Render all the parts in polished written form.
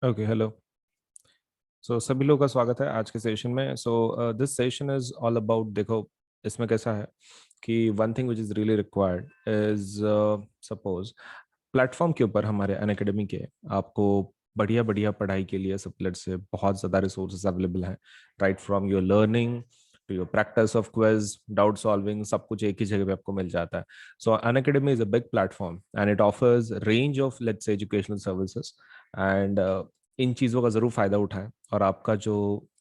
Okay, hello. सभी लोगों का स्वागत है आज के सेशन में। This session is all about, देखो इसमें कैसा है कि one thing which is really required is, suppose platform के ऊपर हमारे अनअकैडमी के आपको बढ़िया बढ़िया पढ़ाई के लिए सबलेट से बहुत ज़्यादा रिसोर्सेज अवेलेबल हैं। Right from your learning to your practice of quiz, doubt solving, सब कुछ एक ही जगह पे आपको मिल जाता है। सो Unacademy is a big platform and it offers range of let's say educational services. And in चीज़ों का ज़रूर फ़ायदा उठाएं और आपका जो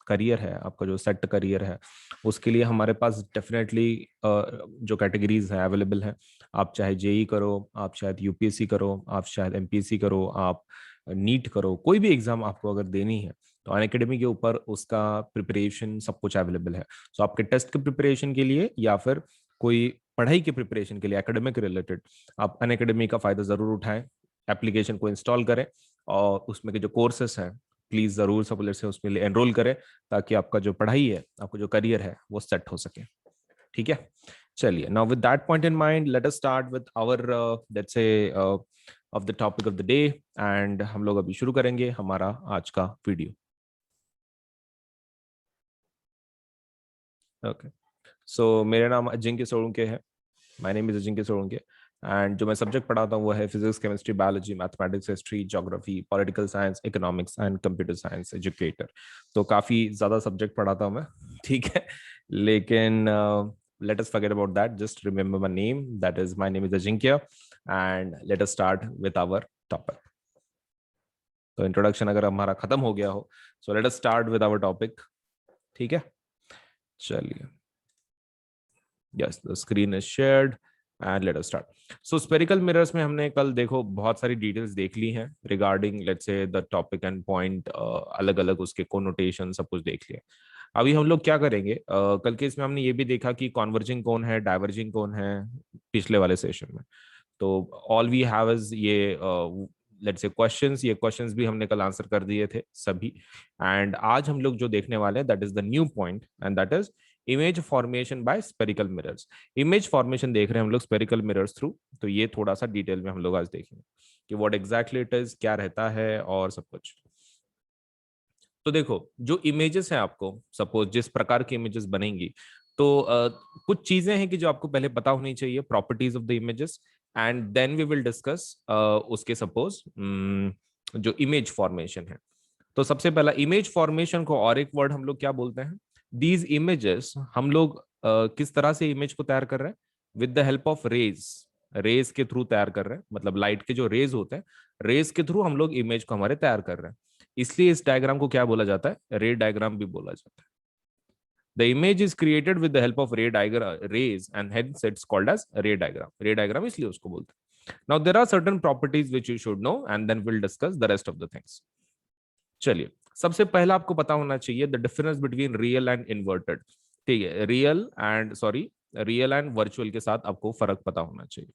करियर है, आपका जो सेट करियर है, उसके लिए हमारे पास डेफिनेटली जो कैटेगरीज हैं अवेलेबल हैं। आप चाहे जेई करो, आप शायद यूपीएससी करो, आप शायद एमपीएससी करो, आप नीट करो, कोई भी एग्जाम आपको अगर देनी है तो अनअकैडमी के ऊपर उसका प्रिपरेशन सब कुछ अवेलेबल है। सो आपके टेस्ट के प्रिपरेशन के लिए या फिर कोई पढ़ाई के प्रिपरेशन के लिए एकेडमिक रिलेटेड, आप अनअकैडमी का फायदा जरूर उठाएं। एप्लीकेशन को इंस्टॉल करें और उसमें के जो कोर्सेस हैं प्लीज जरूर सब से उसमें एनरोल करें, ताकि आपका जो पढ़ाई है, आपका जो करियर है वो सेट हो सके। ठीक है, चलिए। Now with that point in mind, let us start with our let's say of the topic of the day. And हम लोग अभी शुरू करेंगे हमारा आज का वीडियो। ओके, सो मेरा नाम अजिंक्य सोलंके है। My name is Ajinkya Solanke. And जो मैं सब्जेक्ट पढ़ाता हूँ वो है physics, chemistry, biology, mathematics, history, geography, political science, economics and computer science educator. तो काफ़ी ज़्यादा सब्जेक्ट पढ़ाता हूँ मैं। ठीक है, लेकिन let us forget about that. Just remember my name. That is, my name is Ajinkya. And let us start with our topic. तो इंट्रोडक्शन अगर हमारा खत्म हो गया हो, so let us start with our topic. ठीक है, चलिए। Yes, the screen is shared and let us start. So spherical mirrors में हमने कल देखो बहुत सारी डिटेल्स देख ली हैं regarding let's say the topic and point, अलग अलग उसके कोनोटेशन सब कुछ देख लिया। अभी हम लोग क्या करेंगे, कल के इसमें हमने ये भी देखा कि कॉन्वर्जिंग कौन है, डाइवर्जिंग कौन है, पिछले वाले सेशन में। तो ऑल वी हैव इज ये लेट्स से क्वेश्चंस, ये क्वेश्चंस भी हमने कल आंसर कर दिए थे सभी। एंड आज हम लोग जो देखने वाले हैं that is the new point and that is image formation by spherical mirrors. Image formation देख रहे हैं हम लोग स्पेरिकल मिरर्स थ्रू। तो ये थोड़ा सा डिटेल में हम लोग आज देखेंगे कि व्हाट एग्जैक्टली इट इज, क्या रहता है और सब कुछ। तो देखो जो इमेजेस हैं, आपको सपोज जिस प्रकार की इमेजेस बनेंगी, तो कुछ चीजें हैं कि जो आपको पहले पता होनी चाहिए, properties of the images. And then we will discuss उसके सपोज जो इमेज फॉर्मेशन है। तो सबसे पहला इमेज फॉर्मेशन को और एक वर्ड हम लोग क्या बोलते हैं, दीज इमेजेस। हम लोग किस तरह से इमेज को तैयार कर रहे हैं, with the help of rays. Rays के थ्रू तैयार कर रहे हैं, मतलब लाइट के जो रेज होते हैं, रेज के थ्रू हम लोग इमेज को हमारे तैयार कर रहे हैं। इसलिए इस डायग्राम को क्या बोला जाता है, रे डायग्राम भी बोला जाता है। The image is created with the help of ray diagram, rays, and hence it's called as ray diagram. Ray diagram इसलिए उसको बोलते हैं। Now there are certain properties which you should know, and then we'll discuss the rest of the things. चलिए, सबसे पहला आपको पता होना चाहिए the difference between real and inverted. ठीक है, रियल एंड वर्चुअल के साथ आपको फर्क पता होना चाहिए।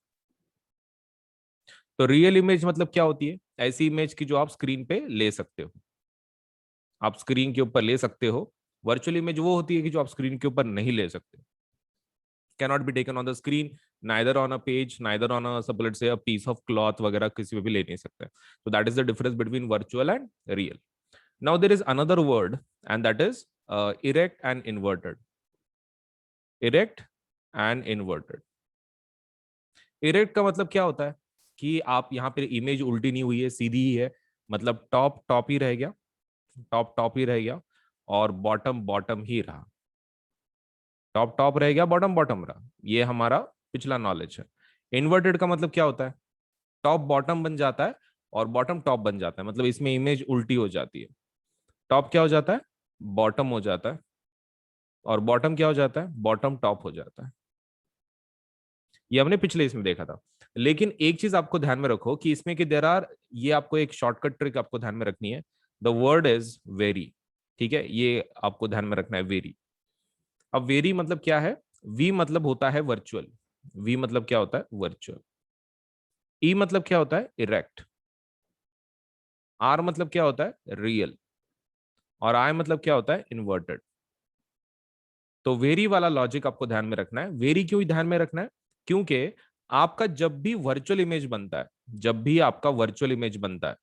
तो रियल इमेज मतलब क्या होती है, ऐसी इमेज की जो आप स्क्रीन पे ले सकते हो, आप स्क्रीन के ऊपर ले सकते हो। वर्चुअल इमेज वो होती है कि जो आप स्क्रीन के ऊपर नहीं ले सकते, cannot be taken on the screen, neither on a page, neither on a let's say a piece of cloth वगैरह किसी पे भी ले नहीं सकते। So that is the difference between virtual and real. Now there is another word and that is erect and inverted. Erect and inverted. Erect का मतलब क्या होता है कि आप यहाँ पे इमेज उल्टी नहीं हुई है, सीधी ही है, मतलब टॉप टॉप ही रह गया, टॉप टॉप ही रह गया, और बॉटम बॉटम ही रहा। टॉप टॉप रह गया, बॉटम बॉटम रहा। ये हमारा पिछला नॉलेज है। इन्वर्टेड का मतलब क्या होता है, टॉप बॉटम बन जाता है और बॉटम टॉप बन जाता है, मतलब इसमें इमेज उल्टी हो जाती है। टॉप क्या हो जाता है, बॉटम हो जाता है, और बॉटम क्या हो जाता है, बॉटम टॉप हो जाता है। ये हमने पिछले इसमें देखा था। लेकिन एक चीज आपको ध्यान में रखो कि इसमें कि देयर आर, ये आपको एक शॉर्टकट ट्रिक आपको ध्यान में रखनी है। The word is very. ठीक है, ये आपको ध्यान में रखना है, वेरी। अब वेरी मतलब क्या है, वी मतलब होता है वर्चुअल, वी मतलब क्या होता है, वर्चुअल। ई मतलब क्या होता है, इरेक्ट। आर मतलब क्या होता है, रियल। और आई मतलब क्या होता है, इन्वर्टेड। तो वेरी वाला लॉजिक आपको ध्यान में रखना है। वेरी क्यों ध्यान में रखना है, क्योंकि आपका जब भी वर्चुअल इमेज बनता है, जब भी आपका वर्चुअल इमेज बनता है,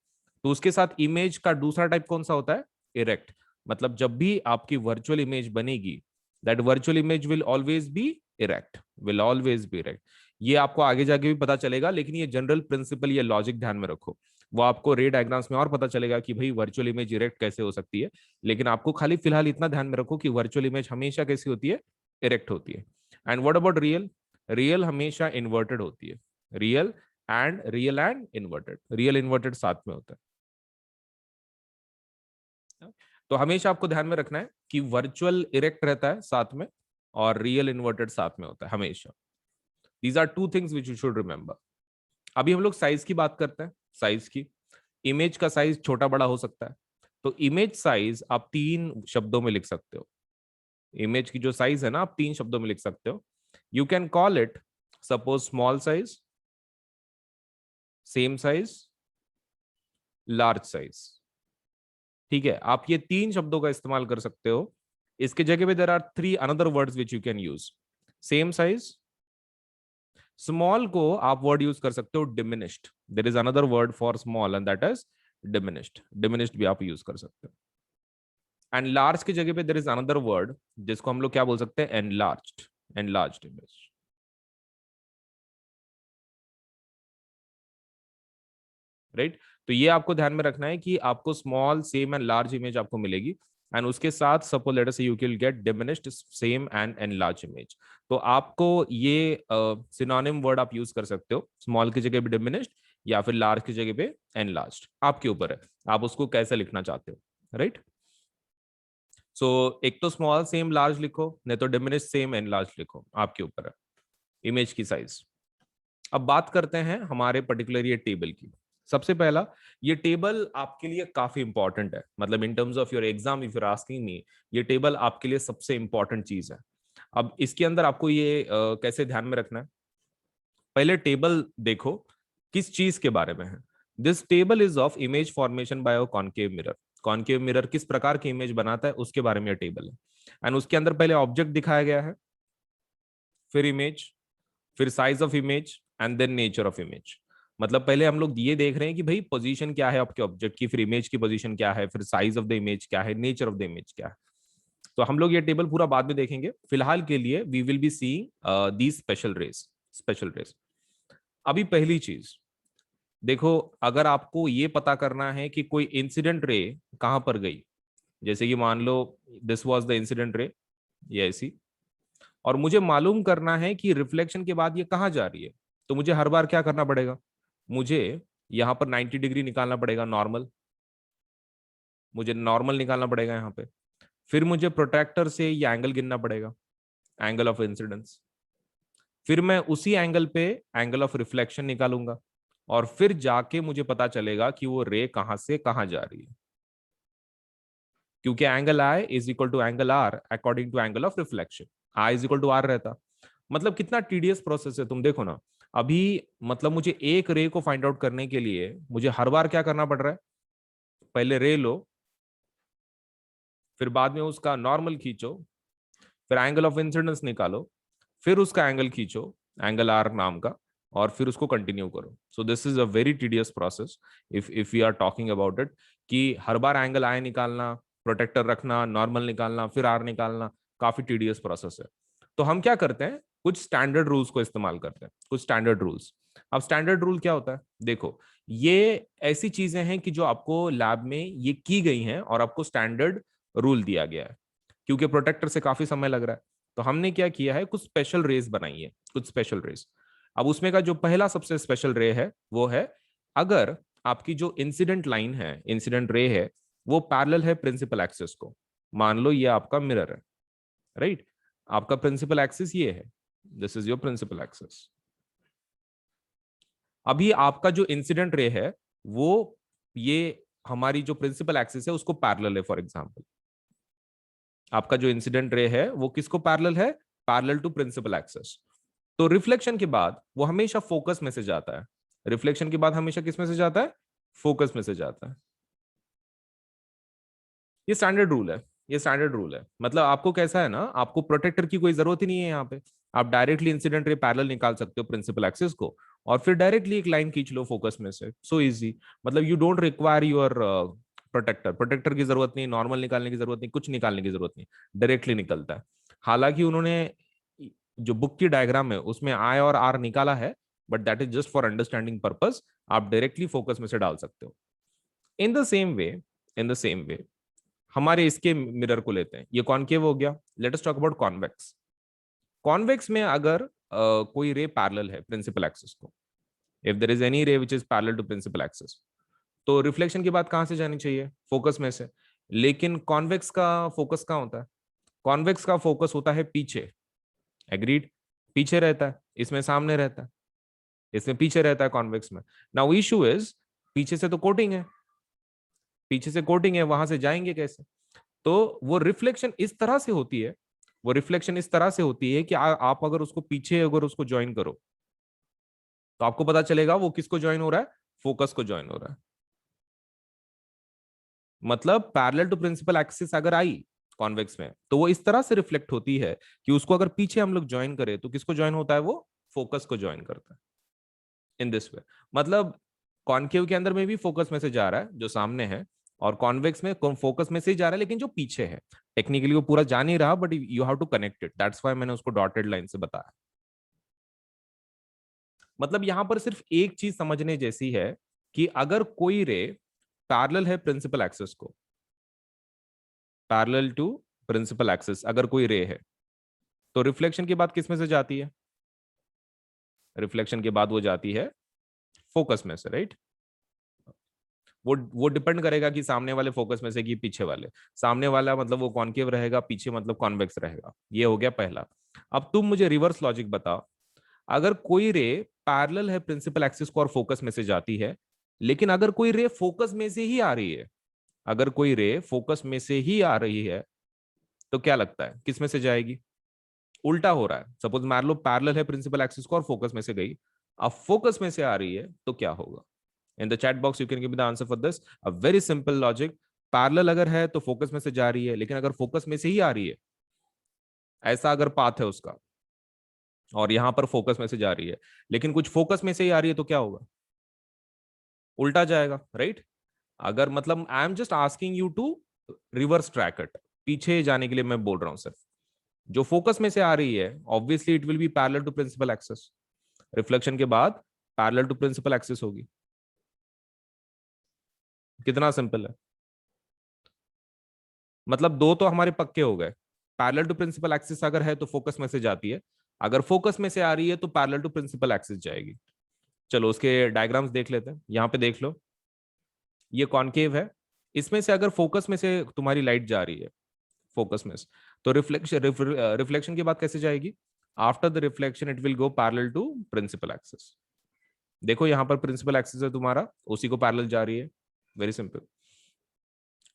तो उसके साथ इमेज का दूसरा टाइप कौन सा होता है? इरेक्ट। मतलब जब भी आपकी वर्चुअल इमेज बनेगी, that virtual image will always be erect, will always be erect. ये आपको आगे जाके भी पता चलेगा, लेकिन ये जनरल प्रिंसिपल, ये लॉजिक ध्यान में रखो। वो आपको रे डायग्राम्स में और पता चलेगा कि भाई वर्चुअल इमेज इरेक्ट कैसे हो सकती है, लेकिन आपको खाली फिलहाल इतना ध्यान में रखो कि वर्चुअल इमेज हमेशा कैसी होती है? इरेक्ट होती है। And what about real? Real हमेशा इन्वर्टेड होती है। Real and inverted, real inverted साथ में होता है। तो हमेशा आपको ध्यान में रखना है कि वर्चुअल इरेक्ट रहता है साथ में, और रियल इन्वर्टेड साथ में होता है हमेशा। These are two things which you should remember. अभी हम लोग साइज की बात करते हैं। साइज की, इमेज का साइज छोटा बड़ा हो सकता है। तो इमेज साइज आप 3 शब्दों में लिख सकते हो। इमेज की जो साइज है ना, आप 3 शब्दों में लिख सकते हो। You can call it suppose small size, same size, large size. ठीक है, आप ये 3 शब्दों का इस्तेमाल कर सकते हो। इसके जगह पे there are 3 another words which you can use. Same size, small को आप वर्ड यूज कर सकते हो diminished. There is another word for small and that is diminished. Diminished भी आप यूज कर सकते हो। एंड लार्ज की जगह पे देयर इज अनदर वर्ड जिसको हम लोग क्या बोल सकते हैं? एनलार्ज्ड। Enlarged image. राइट? तो ये आपको ध्यान में रखना है कि आपको small, same and large image आपको मिलेगी, एंड उसके साथ सपोज लेट अस से you can get diminished, same and enlarge image. तो आपको ये सिनोनिम वर्ड आप यूज कर सकते हो, स्मॉल की जगह पे डिमिनिश्ड या फिर लार्ज की जगह पे एनलार्ज्ड। आपके ऊपर है आप उसको कैसे लिखना चाहते हो। राइट? सो एक तो स्मॉल सेम लार्ज लिखो, नहीं तो डिमिनिश्ड सेम एनलार्ज लिखो, आपके ऊपर है। इमेज की साइज। अब बात करते हैं हमारे पर्टिकुलर ये टेबल की। सबसे पहला, ये टेबल आपके लिए काफी इंपॉर्टेंट है, मतलब इन terms of your exam if you're asking me, ये टेबल आपके लिए सबसे इंपॉर्टेंट चीज है। अब इसके अंदर आपको ये कैसे ध्यान में रखना है? पहले टेबल देखो किस चीज के बारे में है। This table is of image formation by concave mirror. Concave mirror किस प्रकार की इमेज बनाता है उसके बारे में यह टेबल है। एंड उसके अंदर पहले ऑब्जेक्ट दिखाया गया है, फिर इमेज, फिर size of image and then nature of image. मतलब पहले हम लोग ये देख रहे हैं कि भाई पोजीशन क्या है आपके ऑब्जेक्ट की, फिर इमेज की पोजीशन क्या है, फिर साइज ऑफ द इमेज क्या है, नेचर ऑफ द इमेज क्या है। तो हम लोग ये टेबल पूरा बाद में देखेंगे। फिलहाल के लिए we will be seeing these special rays. Special rays. अभी पहली चीज देखो, अगर आपको ये पता करना है कि कोई इंसिडेंट रे कहां पर गई, जैसे कि मान लो this was the incident ray, ये ऐसी, और मुझे मालूम करना है कि रिफ्लेक्शन के बाद ये कहाँ जा रही है, तो मुझे हर बार क्या करना पड़ेगा? मुझे यहाँ पर 90 डिग्री निकालना पड़ेगा, नॉर्मल। मुझे नॉर्मल निकालना पड़ेगा यहाँ पे। फिर मुझे प्रोट्रैक्टर से ये एंगल गिनना पड़ेगा, एंगल ऑफ इंसिडेंस। फिर मैं उसी एंगल पे एंगल ऑफ रिफ्लेक्शन निकालूंगा, और फिर जाके मुझे पता चलेगा कि वो रे कहां से कहां जा रही है, क्योंकि angle i is equal to angle r according to angle of reflection. I is equal to r रहता। मतलब कितना टीडियस प्रोसेस है, तुम देखो ना। अभी मतलब मुझे एक रे को फाइंड आउट करने के लिए मुझे हर बार क्या करना पड़ रहा है? पहले रे लो, फिर बाद में उसका नॉर्मल खींचो, फिर एंगल ऑफ इंसिडेंस निकालो, फिर उसका एंगल खींचो, एंगल आर नाम का, और फिर उसको कंटिन्यू करो। So this is a very tedious process if we are talking about it, कि हर बार एंगल आई निकालना, प्रोटेक्टर रखना, नॉर्मल निकालना, फिर आर निकालना, काफी टीडियस प्रोसेस है। तो हम क्या करते हैं, कुछ स्टैंडर्ड रूल्स को इस्तेमाल करते हैं, कुछ स्टैंडर्ड रूल्स। अब स्टैंडर्ड रूल क्या होता है? देखो, ये ऐसी चीजें हैं कि जो आपको लैब में ये की गई हैं और आपको स्टैंडर्ड रूल दिया गया है, क्योंकि प्रोटेक्टर से काफी समय लग रहा है। तो हमने क्या किया है, कुछ स्पेशल रेस बनाई है, कुछ स्पेशल रेस। अब उसमें का जो पहला सबसे स्पेशल रे है वो है, अगर आपकी जो इंसिडेंट लाइन है, इंसिडेंट रे है, वो पैरेलल है प्रिंसिपल एक्सिस को। मान लो ये आपका मिरर है, राइट? आपका प्रिंसिपल एक्सिस ये है, this is your principal axis. अभी आपका जो इंसिडेंट रे है वो ये हमारी जो प्रिंसिपल एक्सिस है उसको पैरेलल है। फॉर एग्जांपल, आपका जो इंसिडेंट रे है वो किसको पैरेलल है? Parallel to principal axis. तो रिफ्लेक्शन के बाद वो हमेशा फोकस में से जाता है। रिफ्लेक्शन के बाद हमेशा किस में से जाता है? फोकस में से जाता है। ये स्टैंडर्ड रूल है, ये स्टैंडर्ड रूल है। मतलब आपको कैसा है ना, आपको प्रोटेक्टर की कोई जरूरत ही नहीं है यहाँ पे। आप डायरेक्टली इंसिडेंट रे पैरेलल निकाल सकते हो प्रिंसिपल एक्सिस को, और फिर डायरेक्टली एक लाइन खींच लो फोकस में से, सो इजी। मतलब you don't require your protractor की जरूरत नहीं, नॉर्मल निकालने की जरूरत नहीं, कुछ निकालने की जरूरत नहीं, डायरेक्टली निकलता है। हालांकि उन्होंने जो बुक की डायग्राम है उसमें आई और आर निकाला है, but that is just for understanding purpose, आप डायरेक्टली फोकस में से डाल सकते हो। इन the same way, in the same वे हमारे इसके मिरर को लेते हैं, ये कॉनकेव हो गया। Let us talk about convex. Convex में अगर कोई रे पैरेलल है प्रिंसिपल एक्सिस को, if there is any ray which is parallel to principal axis, तो रिफ्लेक्शन की बात कहां से जानी चाहिए? फोकस में से। लेकिन कॉन्वेक्स का फोकस कहां होता है? कॉन्वेक्स का फोकस होता है पीछे। एग्रीड? पीछे रहता है, इसमें सामने रहता है, इसमें पीछे रहता है कॉन्वेक्स में। नाउ इशू इज, पीछे से तो कोटिंग है, पीछे से कोटिंग है, वहां से जाएंगे कैसे? तो वो रिफ्लेक्शन इस तरह से होती है, वो रिफ्लेक्शन इस तरह से होती है कि आप अगर उसको पीछे अगर उसको ज्वाइन करो तो आपको पता चलेगा वो किसको ज्वाइन हो रहा है? फोकस को ज्वाइन हो रहा है। मतलब पैरेलल टू प्रिंसिपल एक्सिस अगर आई कॉन्वेक्स में, तो वो इस तरह से रिफ्लेक्ट होती है कि उसको अगर पीछे हम लोग ज्वाइन करें तो किसको ज्वाइन होता है? वो फोकस को ज्वाइन करता है। इन दिस वे, मतलब कॉन्केव के अंदर में भी फोकस में से जा रहा है जो सामने है, और कॉन्वेक्स में फोकस में से ही जा रहा है लेकिन जो पीछे है। टेक्निकली वो पूरा जा नहीं रहा, but you have to connect it, that's why मैंने उसको डॉटेड लाइन से बताया। मतलब यहां पर सिर्फ एक चीज समझने जैसी है कि अगर कोई रे पैरेलल है प्रिंसिपल एक्सिस को, पैरेलल टू प्रिंसिपल एक्सिस अगर कोई रे है, तो रिफ्लेक्शन की बात किस में से जाती है? रिफ्लेक्शन के बाद वो जाती है फोकस में से, राइट? वो डिपेंड करेगा कि सामने वाले फोकस में से कि पीछे वाले। सामने वाला मतलब वो कॉन्केव रहेगा, पीछे मतलब कॉन्वेक्स रहेगा। ये हो गया पहला। अब तुम मुझे रिवर्स लॉजिक बताओ, अगर कोई रे पैरेलल है प्रिंसिपल एक्सिस को और फोकस में से जाती है, लेकिन अगर कोई रे फोकस में से ही आ रही है, अगर कोई रे फोकस में से ही आ रही है, तो क्या लगता है किस में से जाएगी? उल्टा हो रहा है। सपोज मान लो पैरेलल है प्रिंसिपल एक्सिस को और फोकस में से गई, अब फोकस में से आ रही है तो क्या होगा? In the chat box you can give me the answer for this. A very simple logic. Parallel अगर है तो फोकस में से जा रही है, लेकिन अगर फोकस में से ही आ रही है, ऐसा अगर पाथ है उसका, और यहां पर फोकस में से जा रही है लेकिन कुछ फोकस में से ही आ रही है, तो क्या होगा? उल्टा जाएगा, राइट? अगर मतलब I am just asking you to reverse track it, पीछे जाने के लिए मैं बोल रहा हूं सिर्फ। जो फोकस में से आ रही है obviously it will be parallel to principal axis, reflection के बाद पैरेलल टू प्रिंसिपल एक्सिस होगी। कितना सिंपल है। मतलब दो तो हमारे पक्के हो गए, पैरेलल टू प्रिंसिपल एक्सिस अगर है तो फोकस में से जाती है, अगर फोकस में से आ रही है तो पैरेलल टू प्रिंसिपल एक्सिस जाएगी। चलो उसके डायग्राम्स देख लेते हैं। यहाँ पे देख लो, ये कॉनकेव है, इसमें से अगर फोकस में से तुम्हारी लाइट जा रही है, फोकस में से, तो रिफ्लेक्शन की बात कैसे जाएगी? After the reflection it will go parallel to principal axis. देखो यहाँ पर प्रिंसिपल एक्सिस है तुम्हारा, उसी को पैरेलल जा रही है। Very simple.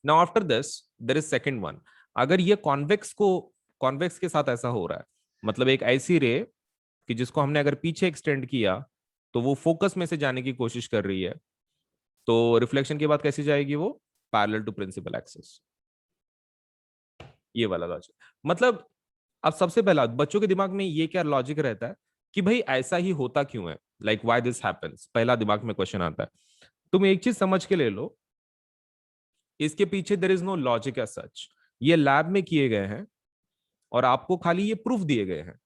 Now after this there is second one. अगर ये कॉन्वेक्स के साथ ऐसा हो रहा है, मतलब एक ऐसी रे कि जिसको हमने अगर पीछे एक्सटेंड किया तो वो फोकस में से जाने की कोशिश कर रही है, तो रिफ्लेक्शन के बाद कैसी जाएगी? वो पैरेलल टू प्रिंसिपल एक्सिस। ये वाला लॉजिक। मतलब अब सबसे पहला बच्चों के दिमाग में ये क्या लॉजिक रहता है कि भाई ऐसा ही होता क्यों है, लाइक व्हाई दिस हैपेंस, पहला दिमाग में क्वेश्चन आता है। तुम एक चीज समझ के ले लो, इसके पीछे there is no logic as such. ये लैब में किए गए हैं और आपको खाली ये प्रूफ दिए गए हैं।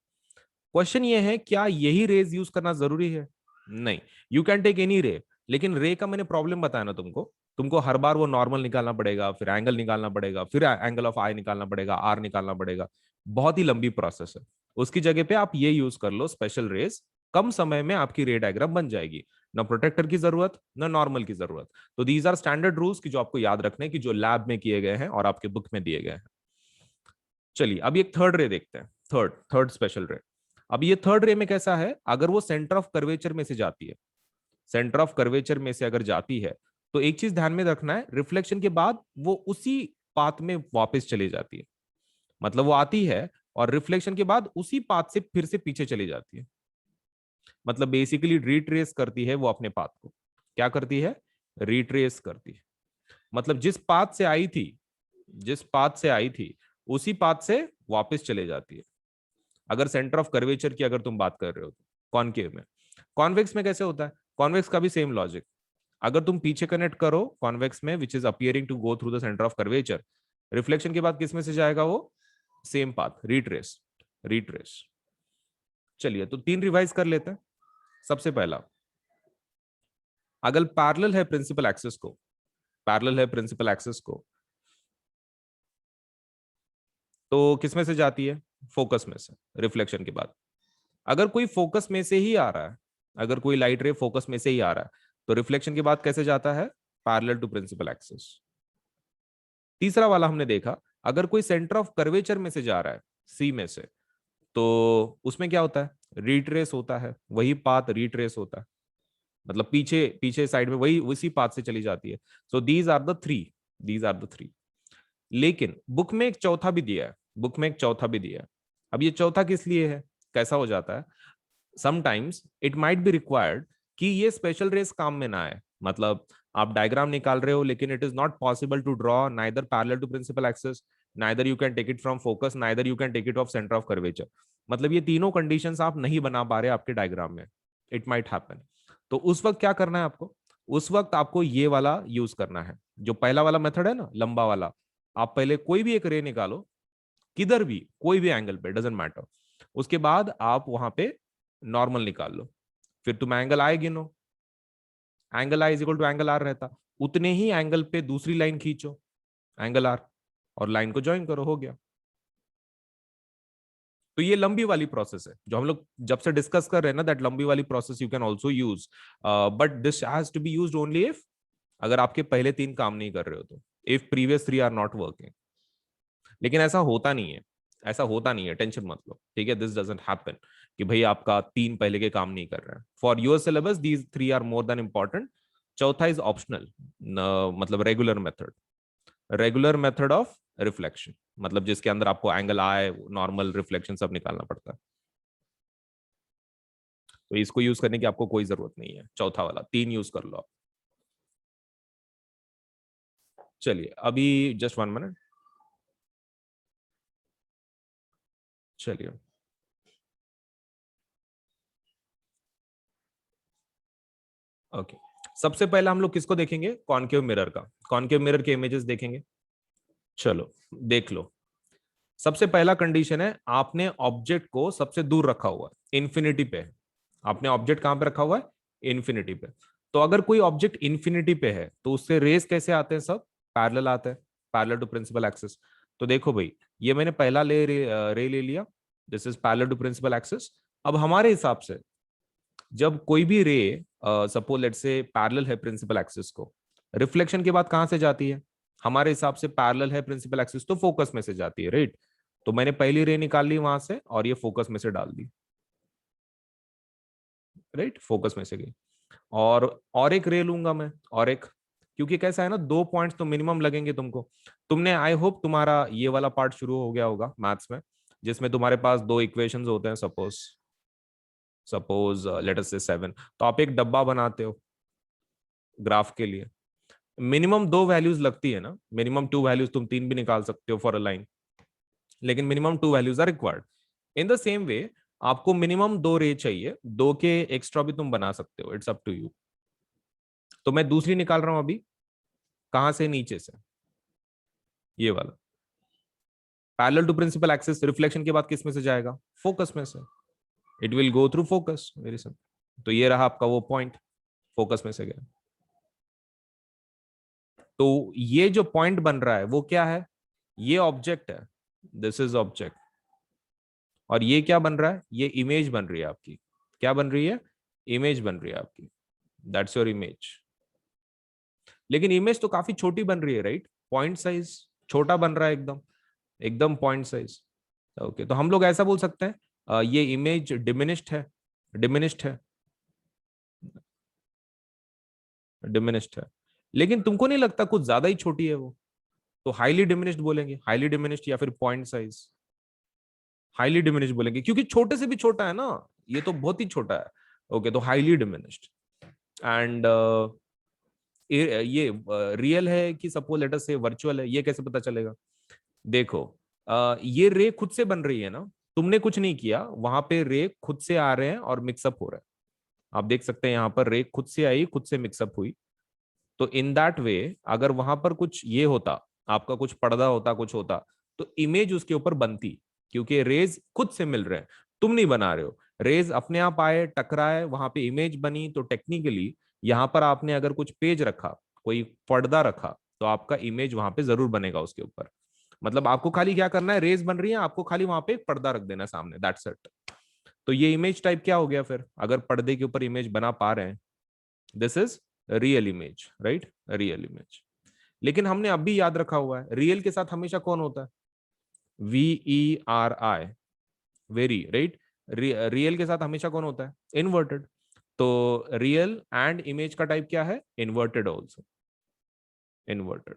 क्वेश्चन ये है क्या यही रेज यूज करना जरूरी है? नहीं, यू कैन टेक एनी रे, लेकिन रे का मैंने प्रॉब्लम बताया ना तुमको, तुमको हर बार वो नॉर्मल निकालना पड़ेगा, फिर एंगल निकालना पड़ेगा, फिर एंगल ऑफ आई निकालना पड़ेगा, आर निकालना पड़ेगा। बहुत ही लंबी प्रोसेस है। उसकी जगह पे आप ये यूज कर लो स्पेशल रेज, कम समय में आपकी रे डायग्राम बन जाएगी। ना प्रोटेक्टर की जरूरत, ना नॉर्मल की जरूरत। तो दीज आर स्टैंडर्ड रूल्स की जो आपको याद रखने की, जो लैब में किए गए हैं और आपके बुक में दिए गए हैं। चलिए अब एक थर्ड रे देखते हैं, थर्ड थर्ड स्पेशल रे। अब ये थर्ड रे में कैसा है, अगर वो सेंटर ऑफ कर्वेचर में से जाती है, सेंटर ऑफ कर्वेचर में से अगर जाती है, तो एक चीज ध्यान में रखना है, रिफ्लेक्शन के बाद वो उसी पाथ में वापस चली जाती है। मतलब वो आती है और रिफ्लेक्शन के बाद उसी पाथ से फिर से पीछे चली जाती है। मतलब बेसिकली रिट्रेस करती है वो अपने पाथ को। क्या करती है? रिट्रेस करती है। मतलब जिस पाथ से आई थी, जिस पाथ से आई थी उसी पाथ से वापस चले जाती है, अगर सेंटर ऑफ कर्वेचर की अगर तुम बात कर रहे हो तो कॉनकेव में। कॉन्वेक्स में कैसे होता है? कॉन्वेक्स का भी सेम लॉजिक, अगर तुम पीछे कनेक्ट करो कॉन्वेक्स में which is appearing to go through the centre of curvature, reflection के बाद किस में से जाएगा वो? Same path, retrace, retrace. चलिए तो 3 रिवाइज कर लेते हैं। सबसे पहला, अगर पैरेलल है प्रिंसिपल एक्सिस को, पैरेलल है प्रिंसिपल एक्सिस को, तो किस में से जाती है? फोकस में से, रिफ्लेक्शन के बाद। अगर कोई फोकस में से ही आ रहा है, अगर कोई लाइट रे फोकस में से ही आ रहा है, तो रिफ्लेक्शन के बाद कैसे जाता है? Parallel to principal axis. तीसरा वाला हमने देखा, अगर कोई सेंटर ऑफ कर्वेचर में से जा रहा है, सी में से, तो उसमें क्या होता है? रिट्रेस होता है, वही पाथ रिट्रेस होता है, मतलब पीछे पीछे साइड में वही उसी पाथ से चली जाती है। So these are the three, these are the three. लेकिन बुक में एक चौथा भी दिया है, बुक में एक चौथा भी दिया है। अब ये चौथा किस लिए है? कैसा हो जाता है? Sometimes it might be required कि ये स्पेशल रेस काम में ना आए, मतलब आप डायग्राम निकाल रहे हो लेकिन it is not possible to draw neither parallel to principal axis, neither you can take it from focus, neither you can take it of centre of curvature, मतलब ये तीनों कंडीशंस आप नहीं बना पा रहे आपके डायग्राम में, इट माइट हैपन। तो उस वक्त क्या करना है आपको? उस वक्त आपको ये वाला यूज करना है, जो पहला वाला मेथड है ना, लंबा वाला। आप पहले कोई भी एक रे निकालो, किधर भी, कोई भी एंगल पे, डजेंट मैटर, उसके बाद आप वहां पे नॉर्मल निकाल लो, फिर तुम एंगल आई गिनो, angle i is equal to angle r रहता, उतने ही एंगल पे दूसरी लाइन खींचो, एंगल आर, और लाइन को ज्वाइन करो, हो गया। तो ये लंबी वाली प्रोसेस है जो हम लोग जब से डिस्कस कर रहे हैं ना, दैट लंबी वाली process you can also use, but this has to be used only if, अगर आपके पहले 3 काम नहीं कर रहे हो तो, if previous 3 are not working. लेकिन ऐसा होता नहीं है, ऐसा होता नहीं है, टेंशन मत लो, ठीक है? दिस डजंट हैपन कि भाई आपका 3 पहले के काम नहीं कर रहे हैं। For your syllabus these 3 are more than important. चौथा इज ऑप्शनल, मतलब regular method, regular method of reflection, मतलब जिसके अंदर आपको एंगल आए, नॉर्मल, रिफ्लेक्शन सब निकालना पड़ता है। तो इसको यूज करने की आपको कोई जरूरत नहीं है, चौथा वाला 3 यूज कर लो आप। चलिए अभी जस्ट 1 मिनट, चलिए। ओके, सबसे पहले हम लोग किसको देखेंगे? कॉनकेव मिरर का, कॉनकेव मिरर के इमेजेस देखेंगे। चलो देख लो। सबसे पहला कंडीशन है, आपने ऑब्जेक्ट को सबसे दूर रखा हुआ है, इन्फिनिटी पे है। आपने ऑब्जेक्ट कहां पे रखा हुआ है? इन्फिनिटी पे। तो अगर कोई ऑब्जेक्ट इन्फिनिटी पे है तो उससे रेस कैसे आते हैं? सब पैरेलल आते हैं, पैरेलल टू प्रिंसिपल एक्सिस। तो देखो भाई, ये मैंने पहला रे ले लिया, this is parallel to principal axis. अब हमारे हिसाब से जब कोई भी ray, suppose let say parallel है प्रिंसिपल एक्सिस को, रिफ्लेक्शन के बाद कहां से जाती है? हमारे हिसाब से पैरेलल है प्रिंसिपल एक्सिस तो फोकस में से जाती है, राइट? तो मैंने पहली रे निकाल ली वहां से और ये फोकस में से डाल दी, राइट? फोकस में से गई। और एक रे लूंगा मैं, और एक, क्योंकि कैसा है ना, 2 पॉइंट्स तो मिनिमम लगेंगे तुमको। तुमने, आई होप तुम्हारा ये वाला पार्ट शुरू हो गया होगा मैथ्स में, जिसमें तुम्हारे पास 2 इक्वेशंस होते हैं, सपोज सपोज लेट अस से 7। तो आप एक डब्बा बनाते हो ग्राफ के लिए, मिनिमम 2 वैल्यूज लगती है ना, मिनिमम 2 वैल्यूज, तुम 3 भी निकाल सकते हो फॉर अ लाइन, लेकिन minimum 2 values are required. In the same way आपको मिनिमम 2 रे चाहिए, 2 के एक्स्ट्रा भी तुम बना सकते हो, इट्स अप टू यू। तो मैं दूसरी निकाल रहा हूं अभी, कहां से? नीचे से, ये वाला parallel to principal axis, reflection के बाद किस में से जाएगा? फोकस में से, it will go through focus, very simple. तो ये रहा आपका वो पॉइंट, फोकस में से गया। तो ये जो पॉइंट बन रहा है वो क्या है? ये ऑब्जेक्ट है, दिस इज ऑब्जेक्ट। और ये क्या बन रहा है? ये इमेज बन रही है आपकी। क्या बन रही है? इमेज बन रही है आपकी, दैट्स योर इमेज। लेकिन इमेज तो काफी छोटी बन रही है, राइट? पॉइंट साइज छोटा बन रहा है, एकदम एकदम पॉइंट साइज। ओके, तो हम लोग ऐसा बोल सकते हैं, ये इमेज डिमिनिश्ड है, डिमिनिश्ड है, डिमिनिश्ड है। लेकिन तुमको नहीं लगता कुछ ज्यादा ही छोटी है वो? तो हाईली डिमिनिश्ड बोलेंगे, हाईली डिमिनिश्ड, या फिर पॉइंट साइज, हाईली डिमिनिश्ड बोलेंगे, क्योंकि छोटे से भी छोटा है ना, ये तो बहुत ही छोटा है। ओके, तो हाईली डिमिनिश्ड। एंड ये रियल है कि सपोज लेट अस से वर्चुअल है, ये कैसे पता चलेगा? देखो, ये रे खुद से बन रही है ना, तुमने कुछ नहीं किया, वहां पे रे खुद से आ रहे हैं और मिक्सअप हो रहा है। आप देख सकते हैं यहाँ पर रे खुद से आई, खुद से मिक्सअप हुई। तो इन दैट वे अगर वहां पर कुछ ये होता, आपका कुछ पर्दा होता, कुछ होता, तो इमेज उसके ऊपर बनती, क्योंकि रेज खुद से मिल रहे हैं, तुम नहीं बना रहे हो। रेज अपने आप आए, टकराए, वहां पे इमेज बनी। तो टेक्निकली यहां पर आपने अगर कुछ पेज रखा, कोई पर्दा रखा, तो आपका इमेज वहां पे जरूर बनेगा उसके ऊपर। मतलब आपको खाली क्या करना है, रेज बन रही है, आपको खाली वहां पे एक पर्दा रख देना सामने, दैट्स इट। तो ये इमेज टाइप क्या हो गया फिर, अगर पर्दे के ऊपर इमेज बना पा रहे हैं, this is real image, right, real image. लेकिन हमने अब भी याद रखा हुआ है, रियल के साथ हमेशा कौन होता है, VERI, वेरी, राइट। रियल के साथ हमेशा कौन होता है, इन्वर्टेड। तो रियल एंड इमेज का टाइप क्या है, inverted also, inverted,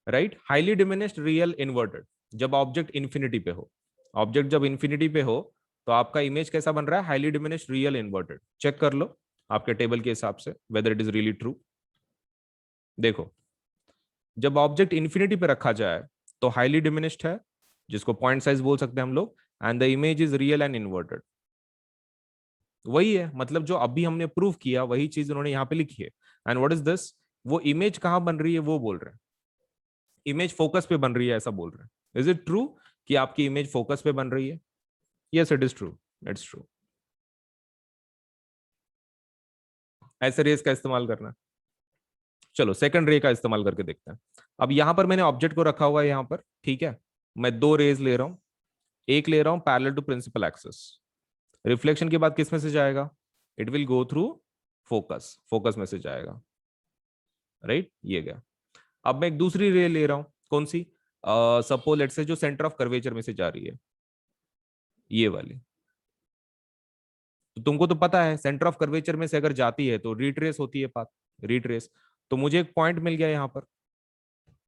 right. Highly diminished, real, inverted. जब ऑब्जेक्ट इंफिनिटी पे हो, ऑब्जेक्ट जब इंफिनिटी पे हो, तो आपका इमेज कैसा बन रहा है, highly diminished, real, inverted. Check कर लो आपके टेबल के हिसाब से whether it is really true. देखो, जब ऑब्जेक्ट इंफिनिटी पे रखा जाए तो हाईली डिमिनिश्ड है, जिसको पॉइंट साइज बोल सकते हैं हम लोग, and the image is real and inverted. वही है, मतलब जो अभी हमने प्रूव किया वही चीज उन्होंने यहाँ पे लिखी है। एंड व्हाट इज दिस, वो इमेज कहाँ बन रही है वो बोल रहे हैं, इमेज फोकस पे बन रही है ऐसा बोल रहे हैं। इज इट ट्रू कि आपकी इमेज फोकस पे बन रही है? Yes, it is true, it's true. ऐसे रेस का इस्तेमाल करना। चलो सेकंड रे का इस्तेमाल करके देखते हैं। अब यहां पर मैंने ऑब्जेक्ट को रखा हुआ है यहां पर, ठीक है। मैं दो रेज ले रहा हूं, एक ले रहा हूं parallel to principal axis. Reflection के बाद किस में से जाएगा, it will go through focus, focus में से जाएगा, राइट, ये गया। अब मैं एक दूसरी रे ले रहा हूं, कौन सी, सपोज लेट्स से जो सेंटर ऑफ कर्वेचर में से जा रही है, ये वाली। तो तुमको तो पता है सेंटर ऑफ कर्वेचर में से अगर जाती है तो रिट्रेस होती है पाथ, रिट्रेस। तो मुझे एक पॉइंट मिल गया यहाँ पर,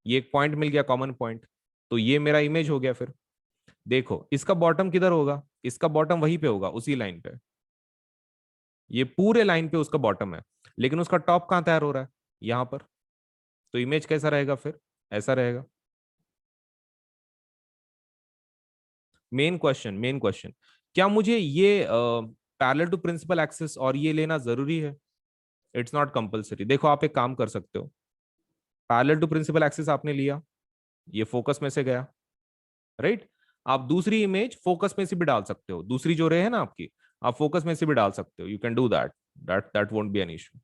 ये एक पॉइंट मिल गया, कॉमन पॉइंट। तो ये मेरा इमेज हो गया फिर। देखो इसका बॉटम किधर होगा, इसका बॉटम वहीं पे होगा, उसी लाइन पे, ये पूरे लाइन पे उसका बॉटम है। लेकिन उसका टॉप कहाँ तैयार हो रहा है, यहाँ पर। तो इमेज कैसा रहेगा फिर, ऐसा रहेगा। मेन क्वेश्चन, मेन क्वेश्चन, क्या मुझे ये पैरेलल टू प्रिंसिपल एक्सिस और ये लेना जरूरी है? It's not compulsory. देखो आप एक काम कर सकते हो, पैरेलल टू प्रिंसिपल एक्सिस आपने लिया, ये फोकस में से गया, राइट। आप दूसरी इमेज फोकस में से भी डाल सकते हो, दूसरी जो रे है ना आपकी, आप फोकस में से भी डाल सकते हो, you can do that, that won't be an issue.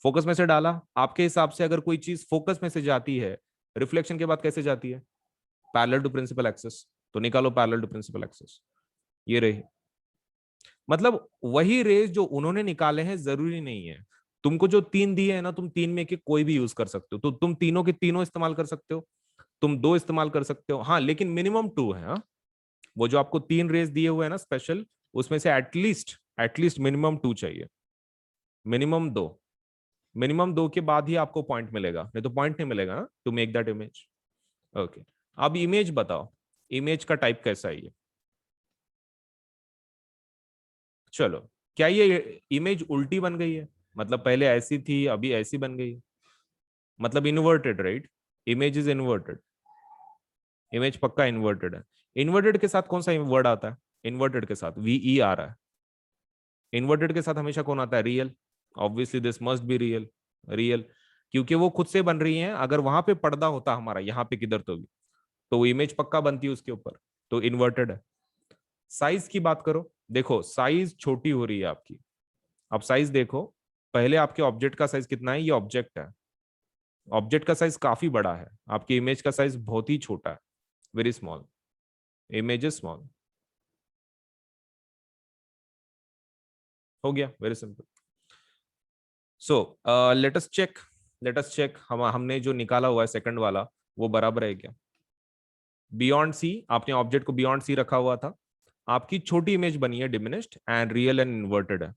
Focus में से डाला, आपके हिसाब से अगर कोई चीज फोकस में से जाती है, रिफ्लेक्शन के बाद कैसे जाती है, पैरेलल टू प्रिंसिपल एक्सिस। तो निकालो पैरेलल टू प्रिंसिपल एक्सिस, ये रे। मतलब वही रेज जो उन्होंने निकाले हैं जरूरी नहीं है, तुमको जो तीन दिए है ना, तुम तीन में के कोई भी यूज कर सकते हो, तो तुम तीनों के तीनों इस्तेमाल कर सकते हो, तुम दो इस्तेमाल कर सकते हो, हाँ, लेकिन मिनिमम टू है, हाँ? वो जो आपको तीन रेज दिए हुए हैं ना स्पेशल, उसमें से एटलीस्ट मिनिमम टू चाहिए, मिनिमम दो, मिनिमम दो के बाद ही आपको पॉइंट मिलेगा, नहीं तो पॉइंट नहीं मिलेगा ना to make that image. Okay, अब इमेज बताओ, इमेज का टाइप कैसा है ये? चलो, क्या ये इमेज उल्टी बन गई है, मतलब पहले ऐसी थी अभी ऐसी बन गई, मतलब inverted, right? Image is inverted, image पक्का इन्वर्टेड है। इन्वर्टेड के साथ कौन सा वर्ड आता है, इन्वर्टेड के साथ VE आ रहा है। इन्वर्टेड के साथ हमेशा कौन आता है, real. Obviously this must be real, real, क्योंकि वो खुद से बन रही हैं। अगर वहां पे पर्दा होता हमारा यहाँ पे किधर तो भी, तो वो इमेज पक्का बनती है उसके ऊपर, तो इन्वर्टेड है। साइज की बात करो, देखो साइज छोटी हो रही है आपकी। अब साइज देखो, पहले आपके ऑब्जेक्ट का साइज कितना है, ये ऑब्जेक्ट है, ऑब्जेक्ट का साइज काफी बड़ा है, आपकी इमेज का साइज बहुत ही छोटा है, very small, image is small. हो गया, very simple. So let us check, let us check हमने जो निकाला हुआ है सेकंड वाला, वो बराबर है क्या? बियॉन्ड सी, आपने ऑब्जेक्ट को बियॉन्ड सी रखा हुआ था, आपकी छोटी इमेज बनी है, diminished and real and inverted है।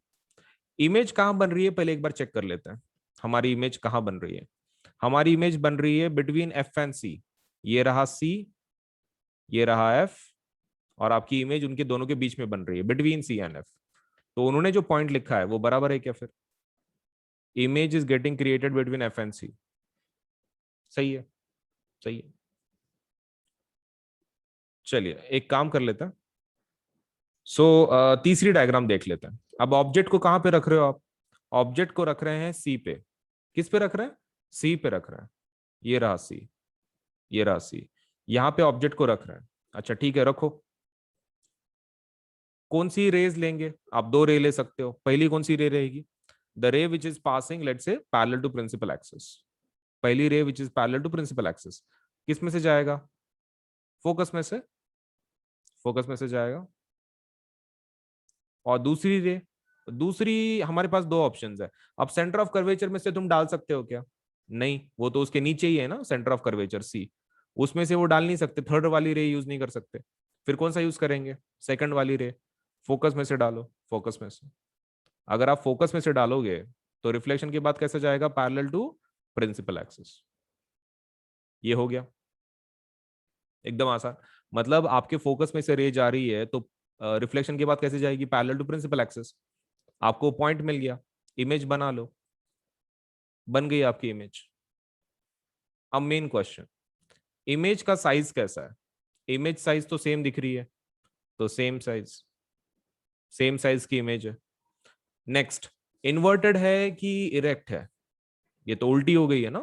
इमेज कहां बन रही है पहले एक बार चेक कर लेते हैं, हमारी इमेज कहां बन रही है। हमारी इमेज बन रही है बिटवीन एफ एंड सी, ये रहा सी, ये रहा एफ, और आपकी इमेज उनके दोनों के बीच में बन रही है, बिटवीन सी एंड एफ। तो उन्होंने जो पॉइंट लिखा है वो बराबर है क्या फिर, image is getting created between F and C, सही है, सही है। चलिए एक काम कर लेते हैं, सो तीसरी डायग्राम देख लेते हैं। अब ऑब्जेक्ट को कहां पे रख रहे हो आप? ऑब्जेक्ट को रख रहे हैं सी पे। किस पे रख रहे हैं? सी पे रख रहे हैं। ये रहा सी, ये रहा सी, यहां पे ऑब्जेक्ट को रख रहे हैं। अच्छा ठीक है, रखो। कौन सी रेज लेंगे आप? दो रे ले सकते हो। पहली कौन सी रे रहेगी? The ray which is passing let's say parallel to principal axis. पहली ray which is parallel to principal axis किस में से जाएगा? फोकस में से, फोकस में से जाएगा। और दूसरी रे, दूसरी हमारे पास दो ऑप्शंस है। अब सेंटर ऑफ कर्वेचर में से तुम डाल सकते हो क्या? नहीं, वो तो उसके नीचे ही है ना, सेंटर ऑफ कर्वेचर सी। उसमें से वो डाल नहीं सकते, थर्ड वाली रे यूज नहीं कर सकते। फिर कौन सा यूज करेंगे? सेकंड वाली रे। फोकस में से डालो, फोकस में से। अगर आप फोकस में से डालोगे तो रिफ्लेक्शन के बाद कैसे जाएगा? Parallel to principal axis. ये हो गया एकदम आसान। मतलब आपके फोकस में से रे जा रही है तो रिफ्लेक्शन के बाद कैसे जाएगी? Parallel to principal axis. आपको पॉइंट मिल गया, इमेज बना लो। बन गई आपकी इमेज। अब मेन क्वेश्चन, इमेज का साइज कैसा है? इमेज साइज तो सेम दिख रही है, तो सेम साइज, सेम साइज की इमेज है। नेक्स्ट, इन्वर्टेड है कि इरेक्ट है? ये तो उल्टी हो गई है ना,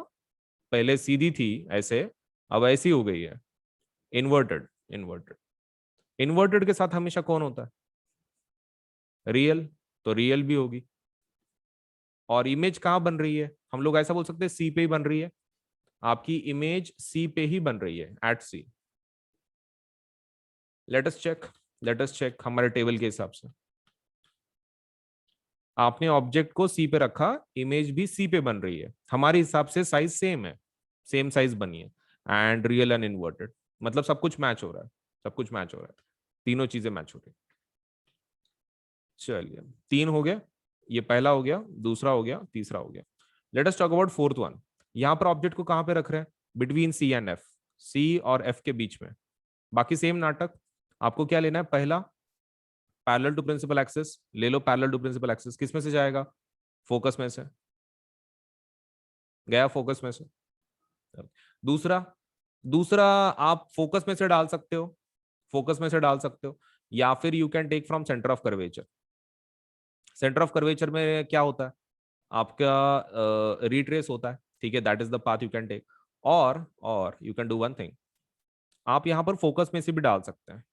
पहले सीधी थी ऐसे, अब ऐसी हो गई है। Inverted, inverted. इन्वर्टेड के साथ हमेशा कौन होता है? रियल, तो रियल भी होगी। और इमेज कहां बन रही है? हम लोग ऐसा बोल सकते हैं सी पे ही बन रही है। आपकी इमेज सी पे ही बन रही है, at C. Let us check, let us check हमारे टेबल के हिसाब से। आपने ऑब्जेक्ट को सी पे रखा, इमेज भी सी पे बन रही है, हमारे हिसाब से साइज सेम है, सेम साइज बनी है। एंड रियल एंड इन्वर्टेड, मतलब सब कुछ मैच हो रहा है, सब कुछ मैच हो रहा है, तीनों चीजें मैच हो रही है। चलिए, तीन हो गया, ये पहला हो गया, दूसरा हो गया, तीसरा हो गया। Let us talk about fourth one. यहां पर ऑब्जेक्ट को कहां पे रख रहे हैं? बिटवीन सी एंड एफ, सी और एफ के बीच में। बाकी सेम नाटक। आपको क्या लेना है? पहला, पैरेलल टू प्रिंसिपल एक्सिस ले लो। पैरेलल टू प्रिंसिपल एक्सिस किस में से जाएगा? फोकस में से। गया फोकस में से। दूसरा, दूसरा आप फोकस में से डाल सकते हो, फोकस में से डाल सकते हो, या फिर you can take from centre of curvature. Centre of curvature में क्या होता है? आपका रिट्रेस होता है, ठीक है, that is the path you can take. और you can do one thing, आप यहां पर फोकस में से भी डाल सकते हैं।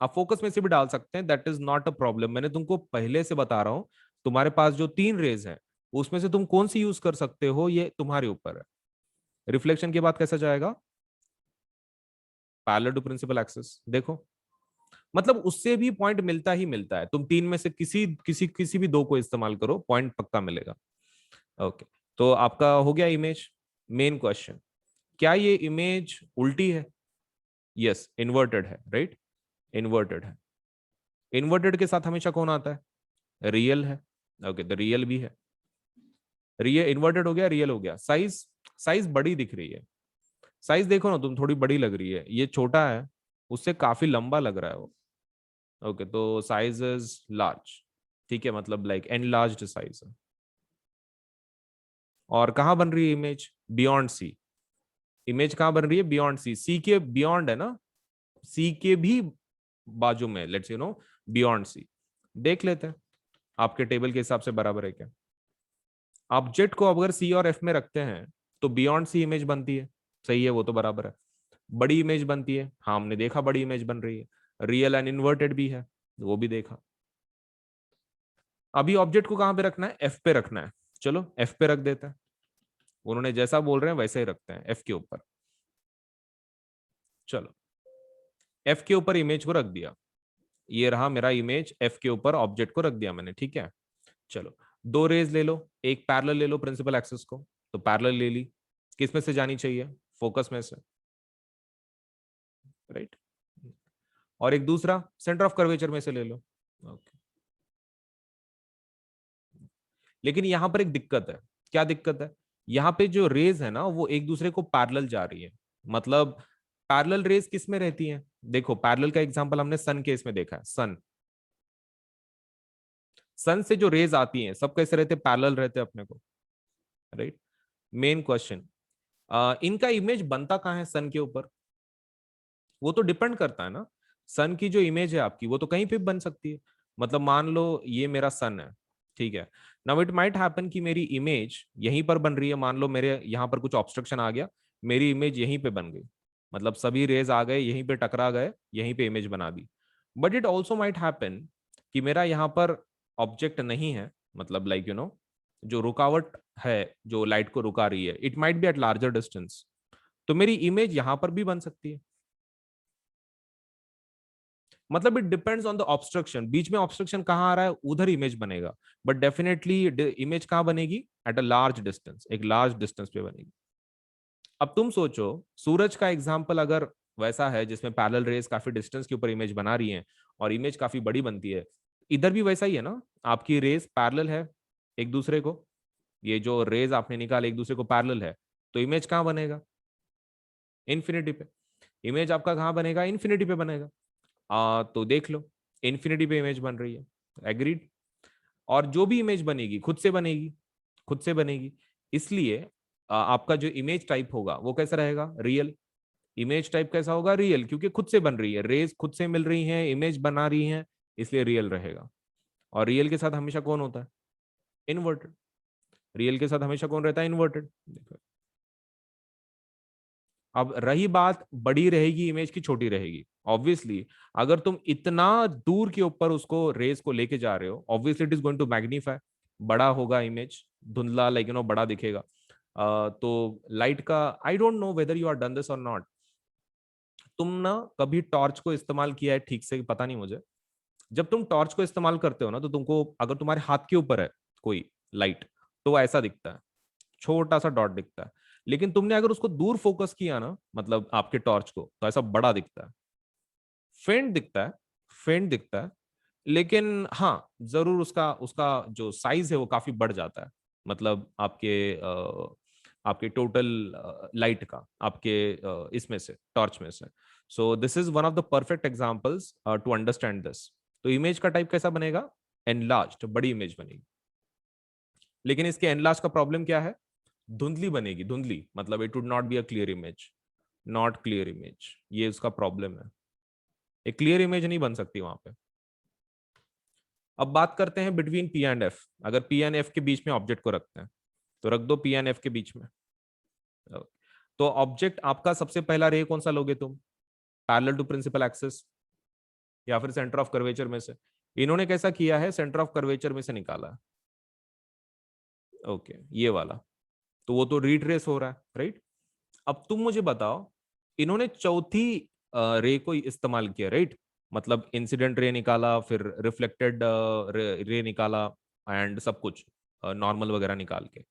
आप फोकस में से भी डाल सकते हैं, that is not a problem. मैंने तुमको पहले से बता रहा हूं, तुम्हारे पास जो तीन रेज है उसमें से तुम कौन सी यूज कर सकते हो, ये तुम्हारे ऊपर है। रिफ्लेक्शन के बाद कैसा जाएगा? Parallel to principal axis. देखो, मतलब उससे भी पॉइंट मिलता ही मिलता है। तुम तीन में से किसी किसी किसी भी दो को इस्तेमाल करो, पॉइंट पक्का मिलेगा। ओके, तो आपका हो गया इमेज। मेन क्वेश्चन, क्या ये इमेज उल्टी है? यस, इन्वर्टेड है, राइट, इन्वर्टेड है। इन्वर्टेड के साथ हमेशा कौन आता है? रियल है। ओके, तो रियल भी है। रियल, इन्वर्टेड हो गया, रियल हो गया। साइज, साइज बड़ी दिख रही है। साइज देखो ना तुम, थोड़ी बड़ी लग रही है, ये छोटा है, उससे काफी लंबा लग रहा है वो। ओके, तो साइज इज लार्ज, ठीक है, मतलब लाइक एनलार्ज्ड साइज है। और कहां बन रही है इमेज? बियॉन्ड सी। इमेज कहां बन रही है? बियॉन्ड सी। सी के बियॉन्ड है ना, सी के भी बाजू में, let's you know, beyond C. देख लेते हैं आपके टेबल के हिसाब से बराबर है क्या। ऑब्जेक्ट को अगर सी और एफ में रखते हैं तो बियॉन्ड सी इमेज बनती है, सही है, वो तो बराबर है। बड़ी इमेज बनती है, हाँ हमने देखा बड़ी इमेज बन रही है। रियल एंड इन्वर्टेड भी है, वो भी देखा। अभी ऑब्जेक्ट को कहां पे रखना है? एफ पे रखना है। चलो एफ पे रख देते हैं, उन्होंने जैसा बोल रहे हैं वैसे ही रखते हैं, एफ के ऊपर। चलो, एफ के ऊपर इमेज को रख दिया। ये रहा मेरा इमेज, एफ के ऊपर ऑब्जेक्ट को रख दिया मैंने, ठीक है। चलो, दो रेज ले लो, एक पैरेलल ले लो प्रिंसिपल एक्सिस को, तो पैरेलल ले ली। किस में से जानी चाहिए? फोकस में से, राइट। और एक दूसरा सेंटर ऑफ कर्वेचर में से ले लो। ओके, लेकिन यहां पर एक दिक्कत है। क्या दिक्कत है? यहाँ पे जो रेज है ना वो एक दूसरे को पैरेलल जा रही है। मतलब पैरेलल रेज किस में रहती है? देखो, पैरेलल का एग्जांपल हमने सन केस में देखा है। सन, सन से जो रेज आती हैं सब कैसे रहते? पैरेलल रहते अपने को, राइट। मेन क्वेश्चन, इनका इमेज बनता कहाँ है सन के ऊपर? वो तो डिपेंड करता है ना। सन की जो इमेज है आपकी वो तो कहीं पे भी बन सकती है। मतलब मान लो ये मेरा सन है, ठीक है। नाउ इट माइट हैपन कि मेरी इमेज यहीं पर बन रही है, मान लो मेरे यहाँ पर कुछ ऑब्स्ट्रक्शन आ गया, मेरी इमेज यहीं पे बन गई, मतलब सभी रेज आ गए यहीं पे टकरा गए, यहीं पे इमेज बना दी। But it also might happen कि मेरा यहाँ पर ऑब्जेक्ट नहीं है, मतलब लाइक जो रुकावट है जो लाइट को रुका रही है, it might be at larger distance, तो मेरी इमेज यहां पर भी बन सकती है। मतलब it depends on the obstruction, बीच में ऑब्स्ट्रक्शन कहां आ रहा है उधर इमेज बनेगा, बट डेफिनेटली इमेज कहां बनेगी, एट अ लार्ज डिस्टेंस, एक लार्ज डिस्टेंस पे बनेगी। अब तुम सोचो सूरज का एग्जाम्पल अगर वैसा है जिसमें पैरेलल रेस काफी डिस्टेंस के ऊपर इमेज बना रही हैं और इमेज काफी बड़ी बनती है, इधर भी वैसा ही है ना, आपकी रेस पैरेलल है एक दूसरे को, ये जो रेज आपने निकाले एक दूसरे को पैरेलल है, तो इमेज कहां बनेगा, इन्फिनिटी पे। इमेज आपका कहां बनेगा, इन्फिनिटी पे बनेगा। तो देख लो इन्फिनिटी पे इमेज बन रही है, एग्रीड। और जो भी इमेज बनेगी खुद से बनेगी, खुद से बनेगी, इसलिए आपका जो इमेज टाइप होगा वो कैसा रहेगा, रियल। इमेज टाइप कैसा होगा, रियल, क्योंकि खुद से बन रही है, रेज खुद से मिल रही हैं, इमेज बना रही हैं, इसलिए रियल रहेगा। और रियल के साथ हमेशा कौन होता है, इन्वर्टेड। रियल के साथ हमेशा कौन रहता है, इन्वर्टेड। अब रही बात बड़ी रहेगी इमेज की छोटी रहेगी, ऑब्वियसली अगर तुम इतना दूर के ऊपर उसको रेस को लेके जा रहे हो, obviously it is going to magnify, बड़ा होगा इमेज, धुंधला लाइक बड़ा दिखेगा। तो लाइट का, I don't know whether you are done this और नॉट, तुम ना कभी टॉर्च को इस्तेमाल किया है ठीक से पता नहीं मुझे। जब तुम टॉर्च को इस्तेमाल करते हो ना, तो तुमको अगर तुम्हारे हाथ के ऊपर है कोई लाइट, तो ऐसा दिखता है, छोटा सा डॉट दिखता है। लेकिन तुमने अगर उसको दूर फोकस किया ना, मतलब आपके टॉर्च को, तो ऐसा बड़ा दिखता है, फेंट दिखता है, फेंट दिखता है। लेकिन हाँ, जरूर उसका उसका जो साइज है वो काफी बढ़ जाता है, मतलब आपके टोटल लाइट का, आपके इसमें से, टॉर्च में से। So this is one of the perfect examples to understand this. तो इमेज का टाइप कैसा बनेगा, एनलार्ज्ड, बड़ी इमेज बनेगी। लेकिन इसके एनलार्ज का प्रॉब्लम क्या है, धुंधली बनेगी, धुंधली, मतलब it would not be a clear image, not clear image, ये उसका प्रॉब्लम है, एक क्लियर इमेज नहीं बन सकती वहां पे। अब बात करते हैं बिटवीन पी एंड एफ, अगर पी एंड एफ के बीच में ऑब्जेक्ट को रखते हैं, तो रख दो पी एंड एफ के बीच में। तो ऑब्जेक्ट आपका सबसे पहला रे कौन सा लोगे तुम, पैरेलल टू प्रिंसिपल एक्सिस या फिर सेंटर ऑफ कर्वेचर में से। इन्होंने कैसा किया है, सेंटर ऑफ कर्वेचर में से निकाला है, ओके ये वाला, तो वो तो रीट्रेस हो रहा है, राइट। अब तुम मुझे बताओ, इन्होंने चौथी रे को इस्तेमाल किया, राइट, मतलब इंसिडेंट रे निकाला, फिर रिफ्लेक्टेड रे निकाला, एंड सब कुछ नॉर्मल वगैरह निकाल के।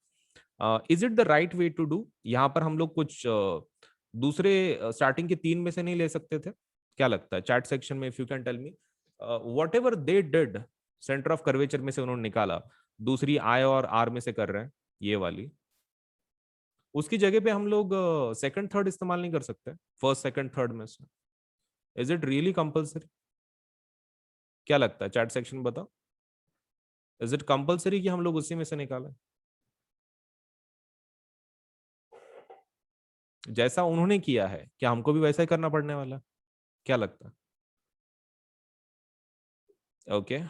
Is it the right way to do, यहाँ पर हम लोग कुछ दूसरे स्टार्टिंग के तीन में से नहीं ले सकते थे, क्या लगता है चैट सेक्शन में, if you can tell me whatever they did, centre of curvature में से उन्होंने निकाला, दूसरी आई और आर में से कर रहे हैं ये वाली, उसकी जगह पे हम लोग सेकंड थर्ड इस्तेमाल नहीं कर सकते, फर्स्ट सेकंड थर्ड में से। इज इट रियली कंपलसरी, क्या लगता है चैट सेक्शन में बताओ, इज इट कंपलसरी कि हम लोग उसी में से निकालें, जैसा उन्होंने किया है क्या हमको भी वैसा ही करना पड़ने वाला है? क्या लगता है, ओके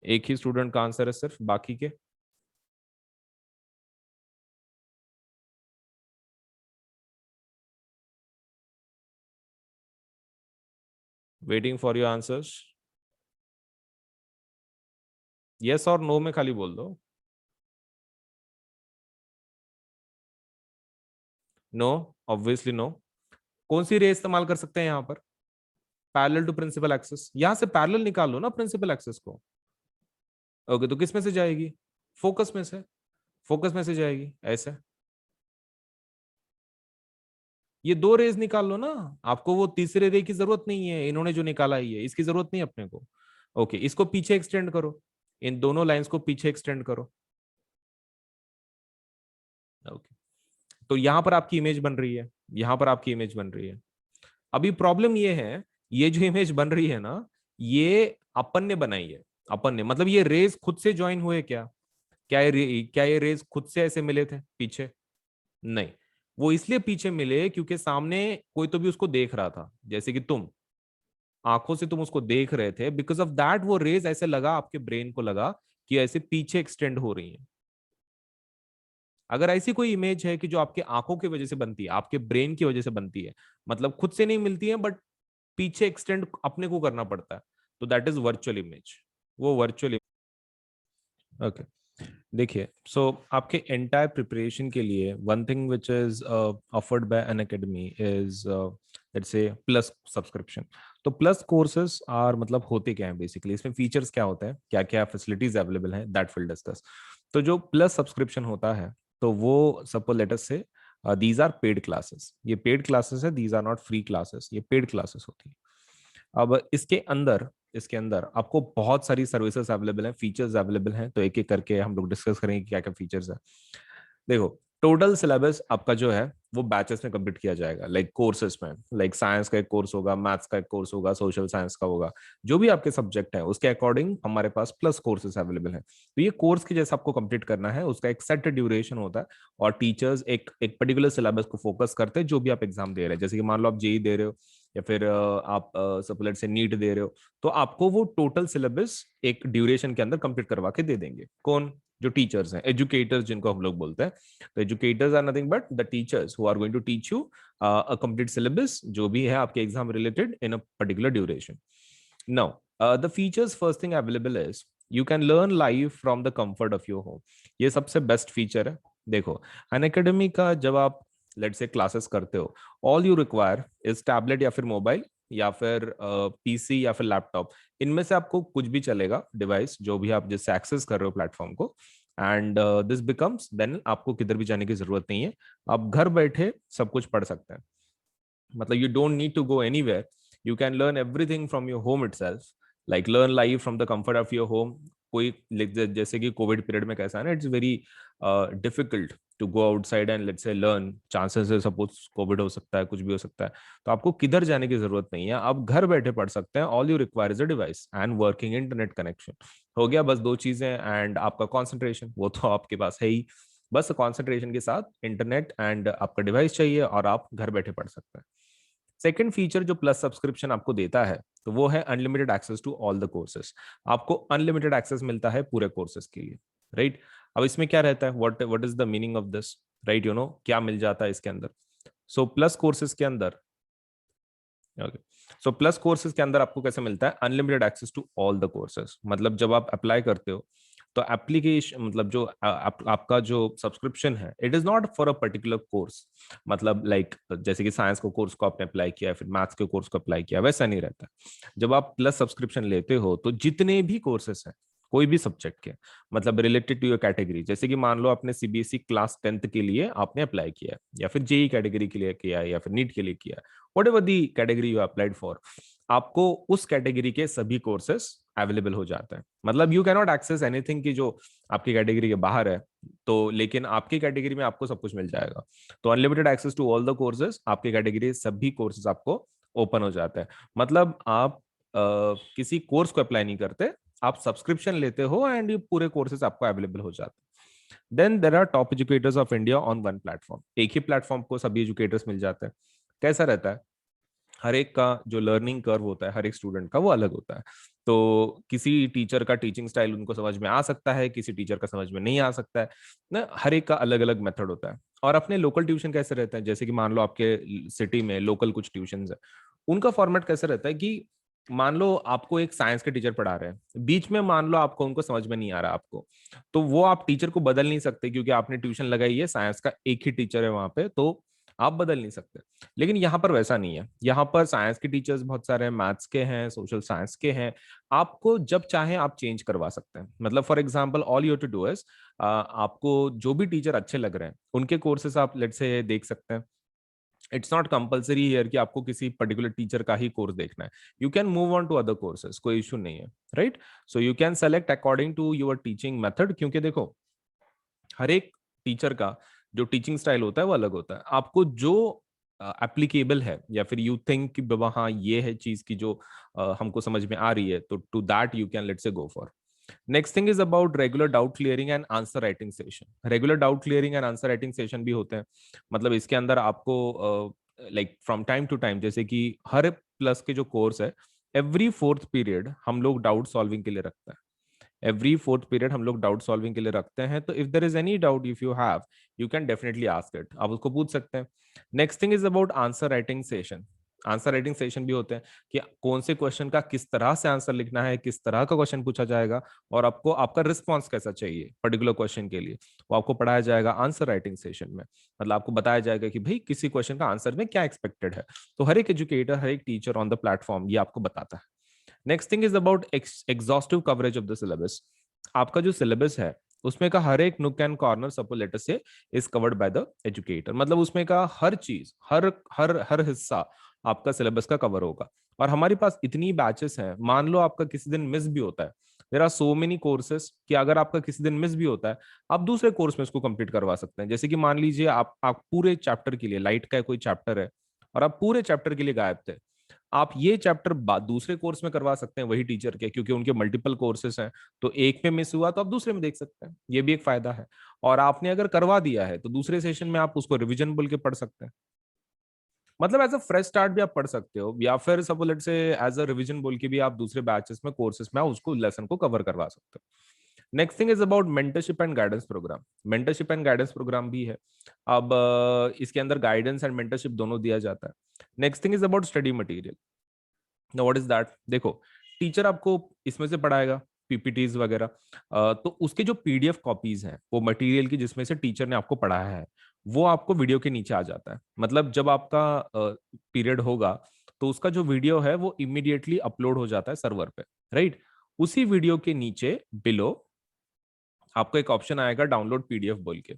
एक ही स्टूडेंट का आंसर है सिर्फ, बाकी के waiting for your answers, yes और नो में खाली बोल दो, नो, ऑब्वियसली नो। कौन सी रे इस्तेमाल कर सकते हैं यहाँ पर, पैरेलल टू प्रिंसिपल एक्सिस, यहां से पैरेलल निकाल लो ना प्रिंसिपल एक्सिस को, ओके तो किस में से जाएगी, फोकस में से, फोकस में से जाएगी ऐसे, ये दो रेज निकाल लो ना, आपको वो तीसरे रे की जरूरत नहीं है, इन्होंने जो निकाला ही है इसकी जरूरत नहीं अपने को। ओके इसको पीछे एक्सटेंड करो, इन दोनों लाइंस को पीछे एक्सटेंड करो, ओके तो यहां पर आपकी इमेज बन रही है, यहां पर आपकी इमेज बन रही है। अभी प्रॉब्लम ये है, ये जो इमेज बन रही है ना, ये अपन ने बनाई है, अपन ने, मतलब ये रेज खुद से ज्वाइन हुए क्या, क्या ये रेज खुद से ऐसे मिले थे पीछे, नहीं, वो इसलिए पीछे मिले क्योंकि सामने कोई तो भी उसको देख रहा था, जैसे कि तुम, आंखों से तुम उसको देख रहे थे, बिकॉज ऑफ दैट वो रेज ऐसे लगा, आपके ब्रेन को लगा कि ऐसे पीछे एक्सटेंड हो रही है। अगर ऐसी कोई इमेज है कि जो आपके आंखों की वजह से बनती है, आपके ब्रेन की वजह से बनती है, मतलब खुद से नहीं मिलती है बट पीछे एक्सटेंड अपने को करना पड़ता है, तो दैट इज वर्चुअल इमेज, वो वर्चुअल। ओके, देखिए, सो आपके एंटायर प्रिपरेशन के लिए one thing which is offered by Unacademy is let's say plus subscription. तो प्लस कोर्सेज आर मतलब होते क्या हैं बेसिकली, इसमें फीचर्स क्या होते हैं, क्या क्या फैसिलिटीज अवेलेबल हैं, दैट विल डिस्कस। तो जो प्लस सब्सक्रिप्शन होता है, तो वो suppose let us say these are paid classes, ये पेड क्लासेस है, these are not free classes, ये पेड क्लासेस होती है। अब इसके अंदर आपको बहुत सारी सर्विसेज अवेलेबल हैं, फीचर्स अवेलेबल हैं, तो एक एक करके हम लोग डिस्कस करेंगे क्या क्या फीचर्स है। देखो, टोटल सिलेबस आपका जो है वो बैचेस में कंप्लीट किया जाएगा, लाइक कोर्सेज में, लाइक साइंस का एक कोर्स होगा, मैथ्स का एक कोर्स होगा, सोशल साइंस का होगा, जो भी आपके सब्जेक्ट है उसके अकॉर्डिंग हमारे पास प्लस कोर्सेज अवेलेबल हैं। तो ये कोर्स की जैसे आपको कंप्लीट करना है, उसका एक सेट ड्यूरेशन होता है, और टीचर्स एक एक पर्टिकुलर सिलेबस को फोकस करते हैं, जो भी आप एग्जाम दे रहे हैं, जैसे कि मान लो आप जेई दे रहे हो, या फिर आप सपोज से नीट दे रहे हो, तो आपको वो टोटल सिलेबस एक ड्यूरेशन के अंदर कंप्लीट करवा के दे देंगे। कौन? जो टीचर्स हैं, एजुकेटर्स जिनको हम लोग बोलते हैं। तो educators are nothing but the teachers who are going to teach you a complete syllabus जो भी है आपके exam related in a particular duration. Now the features, first thing available is you can learn live from the comfort of your home. ये सबसे best feature है। देखो, Unacademy का जब आप लेट से क्लासेस करते हो, all you require is tablet या फिर मोबाइल या फिर पीसी या फिर लैपटॉप, इनमें से आपको कुछ भी चलेगा, डिवाइस जो भी आप जिससे एक्सेस कर रहे हो प्लेटफॉर्म को। एंड दिस बिकम्स देन आपको किधर भी जाने की जरूरत नहीं है, आप घर बैठे सब कुछ पढ़ सकते हैं। मतलब you don't need to go anywhere, you can learn everything from your home itself, like learn live from the comfort of your home. कोई जैसे कि कोविड पीरियड में कैसा है ना, it's very difficult to go outside and let's say learn, chances है suppose covid हो सकता है, कुछ भी हो सकता है, तो आपको किधर जाने की जरूरत नहीं है, आप घर बैठे पढ़ सकते हैं। All you require is a device and working internet connection. हो गया, बस दो चीजें, एंड आपका कॉन्सेंट्रेशन वो तो आपके पास है ही, बस कॉन्सेंट्रेशन के साथ इंटरनेट एंड आपका डिवाइस चाहिए और आप घर बैठे पढ़ सकते हैं। सेकेंड फीचर जो प्लस सब्सक्रिप्शन आपको देता है, तो वो है unlimited access to all the courses. आपको अनलिमिटेड एक्सेस मिलता है पूरे कोर्सेज के लिए, राइट? अब इसमें क्या रहता है, what is the meaning of this, right? You know क्या मिल जाता है इसके अंदर। सो प्लस कोर्सेज के अंदर, ओके, सो प्लस कोर्सेज के अंदर आपको कैसे मिलता है unlimited access to all the courses. मतलब जब आप अप्लाई करते हो, तो एप्लीकेशन मतलब जो आपका जो सब्सक्रिप्शन है, it is not for a particular course. मतलब लाइक जैसे कि साइंस को कोर्स को आपने अप्लाई किया, फिर मैथ्स के कोर्स को अप्लाई किया, वैसा नहीं रहता। जब आप प्लस सब्सक्रिप्शन लेते हो, तो जितने भी कोर्सेस हैं कोई भी सब्जेक्ट के, मतलब रिलेटेड टू योर कैटेगरी, जैसे कि मान लो आपने सीबीएसई क्लास 10th के लिए आपने अप्लाई किया है, या फिर जेई कैटेगरी के लिए किया है, या फिर नीट के लिए किया है, what ever the category you applied for, आपको उस कैटेगरी के सभी कोर्सेस अवेलेबल हो जाते हैं। मतलब यू कैनॉट एक्सेस एनीथिंग की जो आपकी कैटेगरी के बाहर है, तो लेकिन आपकी कैटेगरी में आपको सब कुछ मिल जाएगा। तो unlimited access to all the courses, आपकी कैटेगरी सभी कोर्सेज आपको ओपन हो जाते हैं। मतलब आप किसी कोर्स को अप्लाई नहीं करते, आप सब्सक्रिप्शन लेते हो एंड ये पूरे कोर्सेज आपको अवेलेबल हो जाते हैं। Then there are top educators of India on one platform. एक ही प्लेटफॉर्म को सभी एजुकेटर्स मिल जाते हैं। कैसा रहता है, हर एक का जो लर्निंग कर्व होता है, हर एक स्टूडेंट का वो अलग होता है। तो किसी टीचर का टीचिंग स्टाइल उनको समझ में आ सकता है, किसी टीचर का समझ में नहीं आ सकता है ना, हर एक का अलग अलग मेथड होता है। और अपने लोकल ट्यूशन कैसे रहता है, जैसे कि मान लो आपके सिटी में लोकल कुछ ट्यूशन है, उनका फॉर्मेट कैसे रहता है कि मान लो आपको एक साइंस के टीचर पढ़ा रहे हैं, बीच में मान लो आपको उनको समझ में नहीं आ रहा आपको, तो वो आप टीचर को बदल नहीं सकते, क्योंकि आपने ट्यूशन लगाई है, साइंस का एक ही टीचर है वहां पे, तो आप बदल नहीं सकते। लेकिन यहाँ पर वैसा नहीं है, यहाँ पर साइंस के टीचर्स बहुत सारे हैं, मैथ्स के हैं, सोशल साइंस के हैं, आपको जब चाहे आप चेंज करवा सकते हैं। मतलब for example all you to do is, आपको जो भी टीचर अच्छे लग रहे हैं उनके कोर्सेस आप लेट से देख सकते हैं। इट्स नॉट कंपल्सरी हियर कि आपको किसी पर्टिकुलर टीचर का ही कोर्स देखना है, you can move on to other courses, कोई इशू नहीं है, right? So you can select according to your teaching method, क्योंकि देखो हर एक टीचर का जो टीचिंग स्टाइल होता है वो अलग होता है। आपको जो एप्लीकेबल है, या फिर यू थिंक कि बाबा हाँ ये है चीज की जो हमको समझ में आ रही है, तो to that you can let's say go for. Next thing is about regular doubt clearing and answer writing session. Regular doubt clearing and answer writing session भी होते हैं। मतलब इसके अंदर आपको like from time to time, जैसे कि हर plus के जो कोर्स है एवरी फोर्थ पीरियड हम लोग डाउट सॉल्विंग के लिए रखते हैं। एवरी फोर्थ पीरियड हम लोग डाउट सॉल्विंग के लिए रखते हैं। तो if there is any doubt if you have, you can definitely ask it, आप उसको पूछ सकते हैं। Next thing is about answer writing session. Answer writing session भी होते हैं कि कौन से क्वेश्चन का किस तरह से आंसर लिखना है, किस तरह का क्वेश्चन पूछा जाएगा, और आपको आपका रिस्पॉन्स कैसा चाहिए पर्टिकुलर क्वेश्चन के लिए, वो आपको पढ़ाया जाएगा आंसर राइटिंग सेशन में। मतलब आपको बताया जाएगा कि भाई किसी क्वेश्चन का आंसर में क्या एक्सपेक्टेड है। तो हर एक एजुकेटर, हर एक टीचर ऑन द प्लेटफॉर्म ये आपको बताता है। Next thing is about exhaustive coverage of the syllabus. आपका जो सिलेबस है उसमें का हर एक nook and corner suppose letter से is covered by the educator. मतलब उसमें का हर चीज, हर हर हर हिस्सा आपका सिलेबस का कवर होगा। और हमारे पास इतनी बैचेस हैं, मान लो आपका किसी दिन मिस भी होता है, there are so many courses कि अगर आपका किसी दिन मिस भी होता है, आप दूसरे कोर्स में उसको कंप्लीट करवा सकते हैं। जैसे कि मान लीजिए आप पूरे चैप्टर के लिए, लाइट का कोई चैप्टर है और आप पूरे चैप्टर के लिए गायब थे, आप ये चैप्टर दूसरे कोर्स में करवा सकते हैं वही टीचर के, क्योंकि उनके मल्टीपल कोर्सेस हैं। तो एक में मिस हुआ तो आप दूसरे में देख सकते हैं, ये भी एक फायदा है। और आपने अगर करवा दिया है तो दूसरे सेशन में आप उसको रिवीजन बोल के पढ़ सकते हैं। मतलब एज अ फ्रेश स्टार्ट भी आप पढ़ सकते हो, या फिर suppose let's say as a revision बोल के भी आप दूसरे बैचेस में, कोर्सेस में आप उसको लेसन को कवर करवा सकते हो। Next thing is about mentorship and guidance programme. Mentorship and guidance programme भी है। अब इसके अंदर गाइडेंस एंड मेंटरशिप दोनों दिया जाता है। Next thing is about study material. Know what is that, देखो टीचर आपको इसमें से पढ़ाएगा पीपीटीज वगैरह, तो उसके जो पीडीएफ कॉपीज हैं वो मटेरियल की जिसमें से टीचर ने आपको पढ़ाया है, वो आपको वीडियो के नीचे आ जाता है। मतलब जब आपका पीरियड होगा तो उसका जो वीडियो है वो इमीडिएटली अपलोड हो जाता है सर्वर पे, राइट। उसी वीडियो के नीचे बिलो आपको एक ऑप्शन आएगा डाउनलोड पीडीएफ बोल के।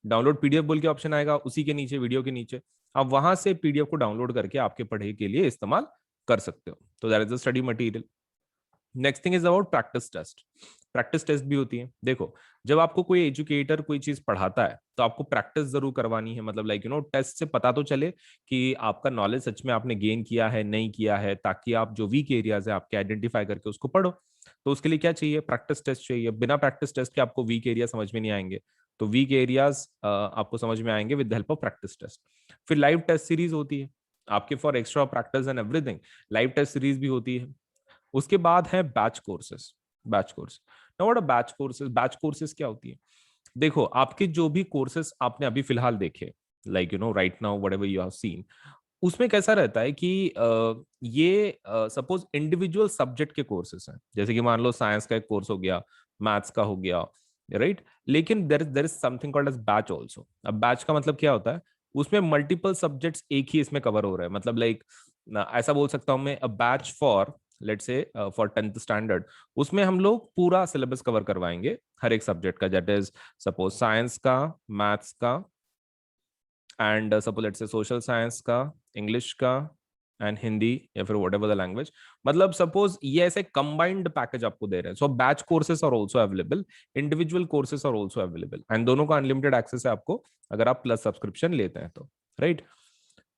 डाउनलोड पीडीएफ बोल के ऑप्शन आएगा उसी के नीचे, वीडियो के नीचे। आप वहां से पीडीएफ को डाउनलोड करके आपके पढ़ाई के लिए इस्तेमाल कर सकते हो। तो that is the study material. Next thing is about practice test. Practice test भी होती है। देखो जब आपको कोई एजुकेटर कोई चीज पढ़ाता है तो आपको प्रैक्टिस जरूर करवानी है। मतलब लाइक टेस्ट से पता तो चले कि आपका नॉलेज सच में आपने गेन किया है नहीं किया है, ताकि आप जो वीक एरियाज है आपके आइडेंटिफाई करके उसको पढ़ो। तो उसके लिए क्या चाहिए, प्रैक्टिस टेस्ट चाहिए। बिना प्रैक्टिस टेस्ट के आपको वीक एरिया समझ में नहीं आएंगे। तो वीक एरियाज आपको समझ में आएंगे with help of practice test. फिर लाइव टेस्ट सीरीज होती है आपके for extra practice and everything. Live test series भी होती है। उसके बाद है batch courses. Batch course, now what a batch courses. Batch courses क्या होती है, देखो आपके जो भी कोर्सेस आपने अभी फिलहाल देखे, like right now whatever you have seen, उसमें कैसा रहता है कि ये सपोज इंडिविजुअल सब्जेक्ट के कोर्सेस हैं। जैसे कि मान लो साइंस का एक कोर्स हो गया, मैथ्स का हो गया, राइट। लेकिन there is something called as batch also. अब बैच का मतलब क्या होता है, उसमें मल्टीपल सब्जेक्ट्स एक ही इसमें कवर हो रहा है। मतलब लाइक ऐसा बोल सकता हूं मैं, a batch for let's say for 10th standard, उसमें हम लोग पूरा सिलेबस कवर करवाएंगे हर एक सब्जेक्ट का। दैट इज सपोज साइंस का, मैथ्स का, and suppose let's say social science का, इंग्लिश का, एंड हिंदी, या फिर वट एवर द लैंग्वेज। मतलब सपोज ये ऐसे कंबाइंड पैकेज आपको दे रहे हैं। So batch courses are also available, individual courses are also available, and दोनों का अनलिमिटेड एक्सेस है आपको अगर आप प्लस सब्सक्रिप्शन लेते हैं तो, राइट।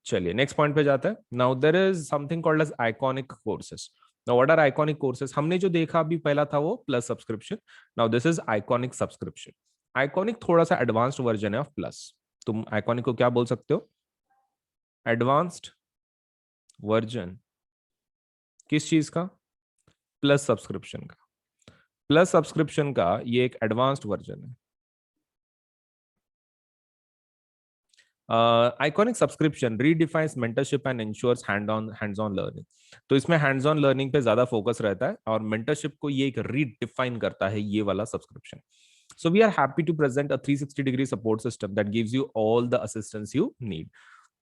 चलिए नेक्स्ट पॉइंट पे जाते हैं। Now there is something called as iconic courses. Now what are iconic courses, हमने जो देखा अभी पहला था वो plus subscription. Now this is iconic subscription. Iconic थोड़ा सा एडवांस्ड वर्जन है ऑफ प्लस। तुम आइकॉनिक को क्या बोल सकते हो, एडवांस्ड वर्जन किस चीज का, प्लस सब्सक्रिप्शन का। प्लस सब्सक्रिप्शन का ये एक एडवांस्ड वर्जन है। Iconic subscription redefines mentorship and ensures hands on learning. तो इसमें हैंड्स ऑन लर्निंग पे ज्यादा फोकस रहता है, और मेंटरशिप को ये एक रीडिफाइन करता है ये वाला subscription. So we are happy to present a 360-degree support system that gives you all the assistance you need.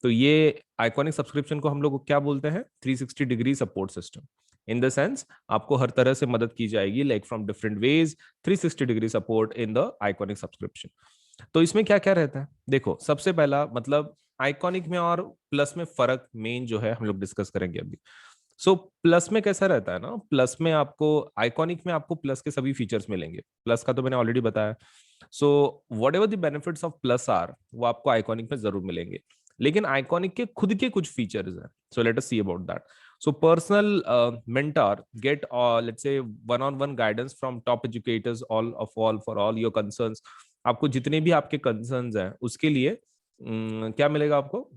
तो ये आइकॉनिक सब्सक्रिप्शन को हम लोग क्या बोलते हैं, 360 degree support system. In the sense आपको हर तरह से मदद की जाएगी, like from different ways, 360 degree support in the iconic subscription. तो इसमें क्या क्या रहता है, देखो सबसे पहला मतलब आइकॉनिक में और प्लस में फर्क मेन जो है हम लोग डिस्कस करेंगे अभी। सो प्लस में कैसा रहता है ना, प्लस में आपको, आइकॉनिक में आपको प्लस के सभी फीचर्स मिलेंगे। प्लस का तो मैंने ऑलरेडी बताया। So whatever the benefits of plus are, वो आपको आइकॉनिक में जरूर मिलेंगे। लेकिन आइकॉनिक के खुद के कुछ फीचर्स हैं। सो let us see about that. So personal mentor get let's say one on one guidance from top educators all for all your concerns. आपको जितने भी आपके कंसर्न्स हैं उसके लिए क्या मिलेगा आपको,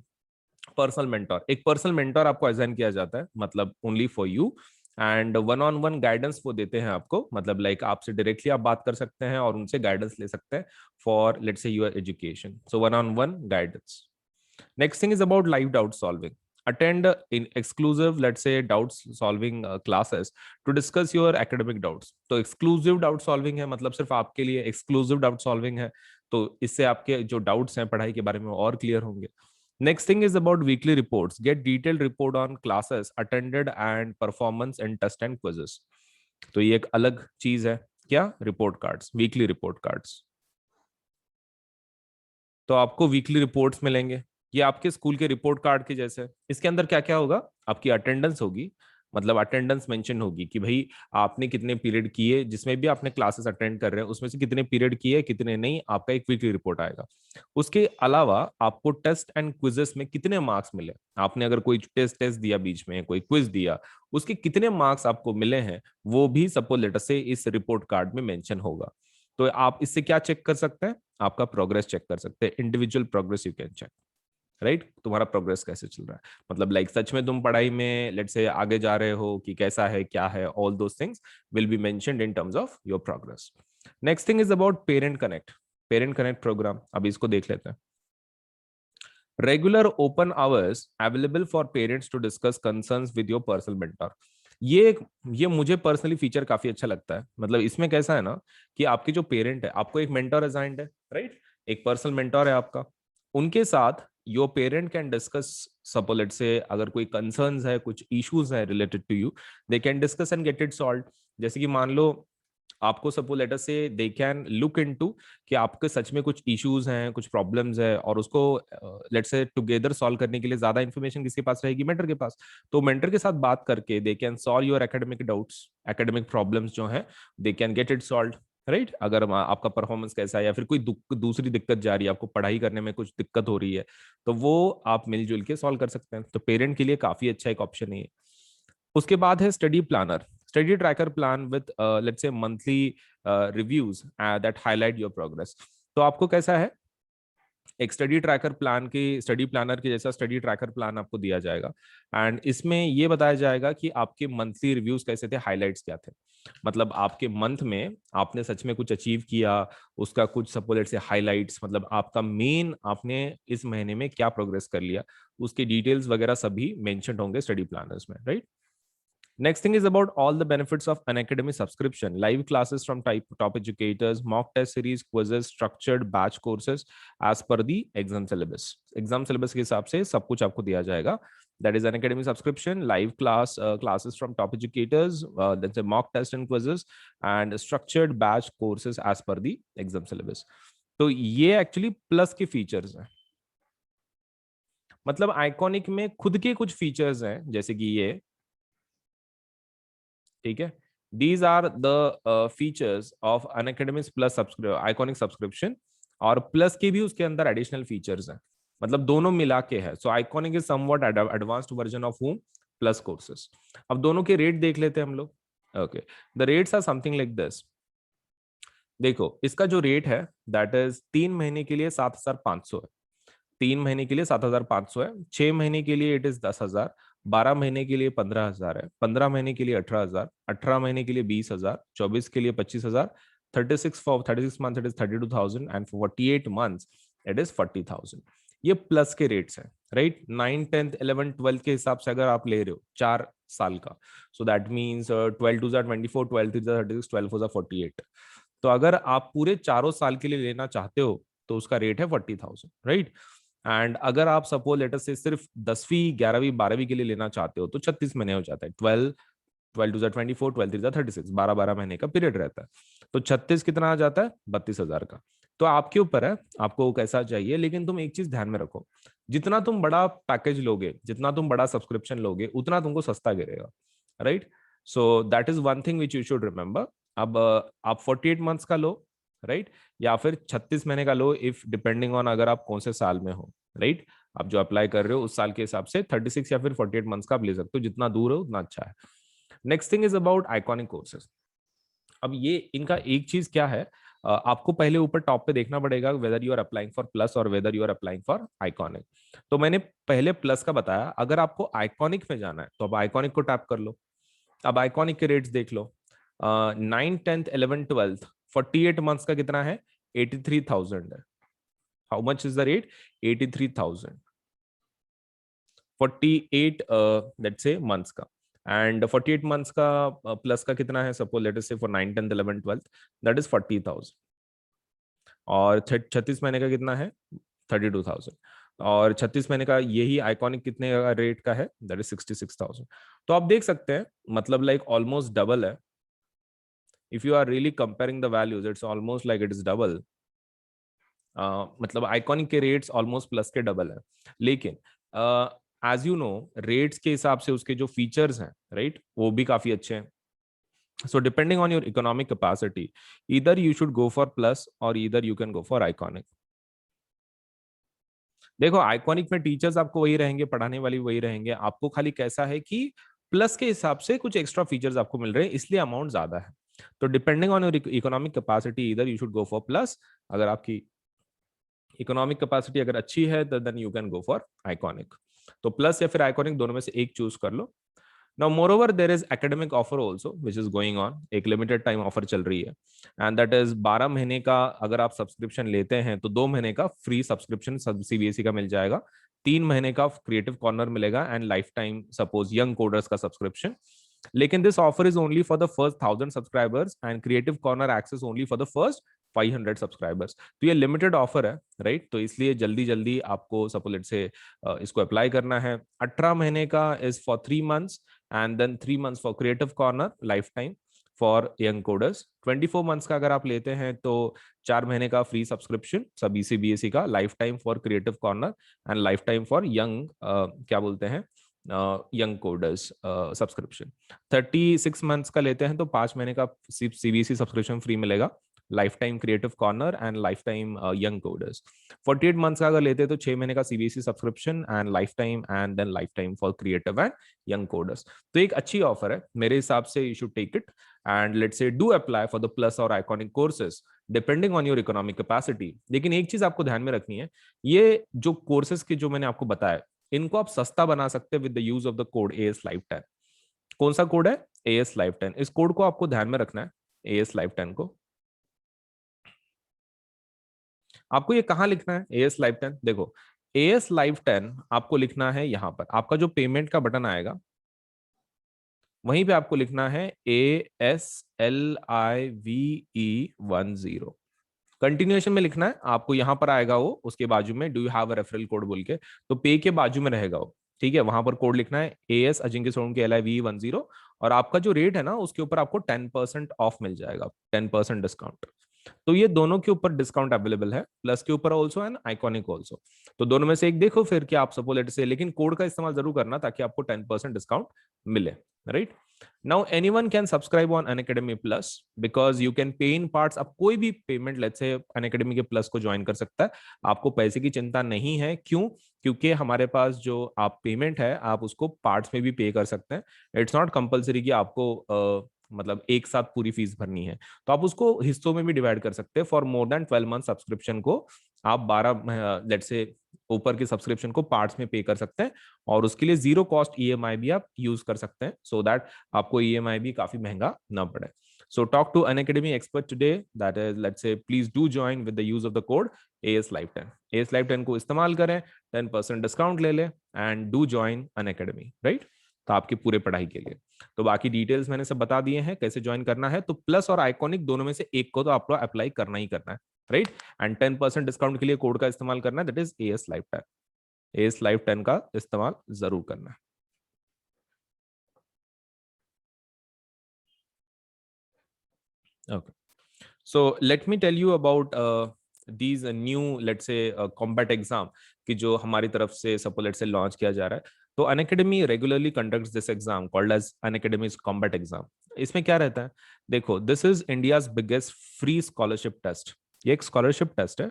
पर्सनल मेंटोर, एक पर्सनल मेंटोर आपको असाइन किया जाता है, मतलब only for you, and one on one guidance वो देते हैं आपको, मतलब लाइक आपसे डायरेक्टली आप बात कर सकते हैं और उनसे गाइडेंस ले सकते हैं for let's say your education, so one on one guidance. Next thing is about live doubt solving. Attend in exclusive, let's say, doubt solving classes to discuss your academic doubts. तो exclusive doubt solving है, मतलब सिर्फ आपके लिए exclusive doubt solving है, तो इससे आपके जो doubts हैं पढ़ाई के बारे में और clear होंगे. Next thing is about weekly reports. Get detailed report on classes attended and performance and test and quizzes. तो ये एक अलग चीज है, क्या? Report cards, weekly report cards. तो आपको वीकली रिपोर्ट्स मिलेंगे, ये आपके स्कूल के रिपोर्ट कार्ड के जैसे. इसके अंदर क्या क्या होगा? आपकी अटेंडेंस होगी, मतलब अटेंडेंस मेंशन होगी कि भाई आपने कितने पीरियड किए, जिसमें भी आपने क्लासेस अटेंड कर रहे हैं उसमें से कितने पीरियड किए कितने नहीं, आपका एक वीकली रिपोर्ट आएगा. उसके अलावा आपको टेस्ट एंड क्विजेस में कितने मार्क्स मिले, आपने अगर कोई टेस्ट टेस्ट दिया, बीच में कोई क्विज दिया, उसके कितने मार्क्स आपको मिले हैं, वो भी सपोज लेटर से इस रिपोर्ट कार्ड में मेंशन होगा. तो आप इससे क्या चेक कर सकते हैं? आपका प्रोग्रेस चेक कर सकते हैं, individual progress you can check, right? तुम्हारा प्रोग्रेस कैसे चल रहा है, मतलब लाइक सच में तुम पढ़ाई में लेट्स से आगे जा रहे हो कि कैसा है, क्या है, all those things will be mentioned in terms of your progress. Next thing is about parent connect. Parent connect programme, अभी इसको देख लेते हैं. Regular open hours available for parents to discuss concerns with your personal mentor. ये मुझे personally feature काफी अच्छा लगता है. मतलब इसमें कैसा है ना कि आपके जो पेरेंट है, आपको एक मेंटर असाइंड है, राइट? एक पर्सनल मेंटर है आपका, उनके साथ your parent can discuss, suppose let's say अगर कोई कंसर्न्स है, कुछ इश्यूज है related to you, they can discuss and get it solve. जैसे कि मान लो आपको सपोज लेटर से दे कैन लुक इनटू कि आपके सच में कुछ इश्यूज हैं, कुछ प्रॉब्लम्स है, और उसको लेट्स से टुगेदर सॉल्व करने के लिए ज्यादा इन्फॉर्मेशन किसके पास रहेगी? मेंटर के पास. तो मेंटर के साथ बात करके they can solve your academic doubts, academic problems जो है they can get it solve, right? अगर आपका परफॉर्मेंस कैसा है या फिर कोई दूसरी दिक्कत जा रही है, आपको पढ़ाई करने में कुछ दिक्कत हो रही है, तो वो आप मिलजुल के सॉल्व कर सकते हैं. तो पेरेंट के लिए काफी अच्छा एक ऑप्शन है. उसके बाद है study planner. Study tracker plan with let's say monthly reviews that highlight your progress. तो आपको कैसा है, एक स्टडी ट्रैकर प्लान की, स्टडी प्लानर के जैसा स्टडी ट्रैकर प्लान आपको दिया जाएगा, एंड इसमें ये बताया जाएगा कि आपके मंथली रिव्यूज कैसे थे, हाइलाइट्स क्या थे. मतलब आपके मंथ में आपने सच में कुछ अचीव किया, उसका कुछ सपोज से हाइलाइट्स, मतलब आपका मेन आपने इस महीने में क्या प्रोग्रेस कर लिया, उसके डिटेल्स वगैरह सभी मेंशन होंगे स्टडी प्लानर्स में, right? Next thing is about all the benefits of an academy subscription. Live classes from top educators, mock test series, quizzes, structured batch courses as per the exam syllabus. Exam syllabus के हिसाब से सब कुछ आपको दिया जाएगा. That is an academy subscription, live classes from top educators, that's a mock test and quizzes, and structured batch courses as per the exam syllabus. तो ये एक्चुअली प्लस के फीचर्स हैं. मतलब आइकॉनिक में खुद के कुछ फीचर्स हैं, जैसे कि ये, ठीक है. These are the features of Unacademy plus iconic subscription, और प्लस के भी उसके अंदर एडिशनल फीचर्स हैं, मतलब दोनों मिला के है. So iconic is somewhat advanced version of home plus courses. अब दोनों के रेट देख लेते हैं हम लोग. Okay, the rates are something like this. देखो इसका जो रेट है दैट इज 3 महीने के लिए 7,500 है. 3 महीने के लिए 7,500 है. 6 महीने के लिए इट इज 10,000. 12 महीने के लिए 15,000 है. 15 महीने के लिए 18,000. 18 महीने के लिए 20,000. 24 के लिए 25,000. 36 month it is 32,000, and 48 months it is 40,000. ये प्लस के रेट्स हैं, राइट? 9, 10, 11, 12 के हिसाब से अगर आप ले रहे हो 4 साल का, सो दैट मीन्स 12 2 24, 12 3 36, 12 4 48. तो अगर आप पूरे चारों साल के लिए लेना चाहते हो तो उसका रेट है 40,000, राइट? एंड अगर आप सपोज लेटर से सिर्फ 10वीं 11वीं 12वीं के लिए लेना चाहते हो तो 36 महीने हो जाता है. 12 2 24, 12 3 36, 12 महीने का पीरियड रहता है. तो 36 कितना आ जाता है? 32,000 का. तो आपके ऊपर है आपको कैसा चाहिए, लेकिन तुम एक चीज ध्यान में रखो, जितना तुम बड़ा पैकेज लोगे, जितना तुम बड़ा सब्सक्रिप्शन लोगे, उतना तुमको सस्ता गिरेगा, right? So that is one thing which you should remember. अब आप 48 मंथ्स का लो, राइट? या फिर 36 महीने का लो, इफ डिपेंडिंग ऑन अगर आप कौन से साल में हो, राइट? आप जो अप्लाई कर रहे हो उस साल के हिसाब से 36 या फिर 48 मंथ्स का आप ले सकते हो, जितना दूर हो उतना अच्छा है. Next thing is about iconic courses. अब ये इनका एक चीज क्या है, आपको पहले ऊपर टॉप पे देखना पड़ेगा whether you are applying for plus और whether you are applying for iconic. तो मैंने पहले प्लस का बताया, अगर आपको आइकॉनिक में जाना है तो अब आइकॉनिक को टैप कर लो। अब आइकॉनिक के रेट्स देख लो, 9, 10, 11, 12 48 मंथ्स का कितना है, 83,000 है। How much is the rate, 83,000 48 let's say months का। एंड 48 मंथ्स का प्लस का कितना है, सपोज लेट अस से फॉर 9, 10, 11, 12 दैट इज 40,000। और 36 महीने का कितना है, 32,000। और 36 महीने का यही आइकॉनिक कितने का रेट का है, दैट इज 66,000। तो आप देख सकते हैं मतलब लाइक ऑलमोस्ट डबल है। If you are really comparing the values it's almost like it is double. मतलब आइकॉनिक के रेट्स ऑलमोस्ट प्लस के डबल है। लेकिन एज यू नो रेट्स के हिसाब से उसके जो फीचर्स हैं राइट वो भी काफी अच्छे हैं। So depending on your economic capacity, either you should go for plus or either you can go for iconic. देखो आइकॉनिक में टीचर्स आपको वही रहेंगे, पढ़ाने वाली वही रहेंगे, आपको खाली कैसा है कि प्लस के हिसाब से कुछ एक्स्ट्रा फीचर्स आपको मिल रहे हैं, इसलिए अमाउंट ज्यादा है। तो depending on your economic capacity इधर you should go for plus. अगर आपकी इकोनॉमिक कैपेसिटी अगर अच्छी है तो then you can go for iconic. तो प्लस या फिर आइकॉनिक दोनों में से एक चूज कर लो। Now, moreover, there is academic offer also, which is going on. एक limited time offer चल रही है, and that is 12 महीने का अगर आप सब्सक्रिप्शन लेते हैं तो 2 महीने का फ्री सब्सक्रिप्शन सीबीएसई का मिल जाएगा, 3 महीने का क्रिएटिव कॉर्नर मिलेगा and life time suppose young coders का सब्सक्रिप्शन। लेकिन this offer is only for the first 1,000 subscribers and creative corner access only for the first 500 subscribers. तो ये लिमिटेड ऑफर है राइट, तो इसलिए जल्दी जल्दी आपको सपोज से इसको अप्लाई करना है। 18 महीने का is for 3 months and then 3 months for creative corner life time for young coders. 24 months का अगर आप लेते हैं तो 4 महीने का फ्री सब्सक्रिप्शन सभी सीबीएसई का, life time for creative corner and life time for young क्या बोलते हैं यंग कोडर्स सब्सक्रिप्शन। 36 मंथ्स का लेते हैं तो 5 महीने का सीबीएसई सब्सक्रिप्शन फ्री मिलेगा, life time creative corner and life time young coders. 48 months का अगर लेते हैं तो 6 महीने का CBSE subscription and life time and then life time for creative and young coders. तो एक अच्छी ऑफर है मेरे हिसाब से, you should take it and let's say do apply for the plus और iconic courses depending on your economic capacity. लेकिन एक चीज आपको ध्यान में रखनी है, ये जो कोर्सेज के जो मैंने आपको बताया इनको आप सस्ता बना सकते हैं with the use of the code as life 10। कौन सा कोड है, एएस लाइफ 10। इस कोड को आपको ध्यान में रखना है, एएस लाइफ 10 को। आपको ये कहां लिखना है एएस लाइफ 10, देखो एएस लाइफ 10 आपको लिखना है यहां पर, आपका जो पेमेंट का बटन आएगा वहीं पे आपको लिखना है ASLIVE10। कंटिन्यूएशन में लिखना है आपको, यहां पर आएगा वो, उसके बाजू में do you have a referral code बोल के, तो पे के बाजू में रहेगा वो, ठीक है। वहां पर कोड लिखना है AS अजिंक्य सोनम के LIVE10 और आपका जो रेट है ना उसके ऊपर आपको 10% ऑफ मिल जाएगा, 10% डिस्काउंट। तो ये दोनों के ऊपर डिस्काउंट अवेलेबल है, प्लस के ऊपर ऑल्सो एंड आइकॉनिक ऑल्सो। तो दोनों में से एक देखो फिर क्या आप सपोज लेट से, लेकिन कोड का इस्तेमाल जरूर करना ताकि आपको 10% डिस्काउंट मिले, right. Now anyone can subscribe on Unacademy plus because you can pay in parts. अब कोई भी पेमेंट लेट्स से अनअकैडमी के प्लस को ज्वाइन कर सकता है, आपको पैसे की चिंता नहीं है। क्यों, क्योंकि हमारे पास जो आप पेमेंट है आप उसको पार्ट्स में भी पे कर सकते हैं। इट्स नॉट कंपलसरी कि आपको मतलब एक साथ पूरी फीस भरनी है, तो आप उसको हिस्सों में भी डिवाइड कर सकते हैं। For more than 12 month subscription को आप 12 लेट्स से ऊपर के सब्सक्रिप्शन को पार्ट्स में पे कर सकते हैं और उसके लिए जीरो कॉस्ट ईएमआई भी आप यूज कर सकते हैं, सो दैट आपको ईएमआई भी काफी महंगा ना पड़े। So talk to Unacademy expert today, that is let's say please do join with the use of the code AS Life 10। AS Life 10 को इस्तेमाल करें, 10% डिस्काउंट ले ले and do join Unacademy, right. तो आपकी पूरे पढ़ाई के लिए। तो बाकी डिटेल्स मैंने सब बता दिए हैं कैसे ज्वाइन करना है। तो प्लस और आइकॉनिक दोनों में से एक को तो आपको अप्लाई करना ही करना है, राइट। एंड 10% डिस्काउंट के लिए कोड का इस्तेमाल करना है, that is AS Life 10। AS Life 10 का इस्तेमाल जरूर करना है। Okay. So let me tell you about these new let's say combat exam कि जो हमारी तरफ से suppose let's say launch किया जा रहा है। तो Unacademy regularly conducts this exam called as Unacademy's combat exam। इसमें क्या रहता है, देखो this is India's biggest free scholarship test। ये एक scholarship test है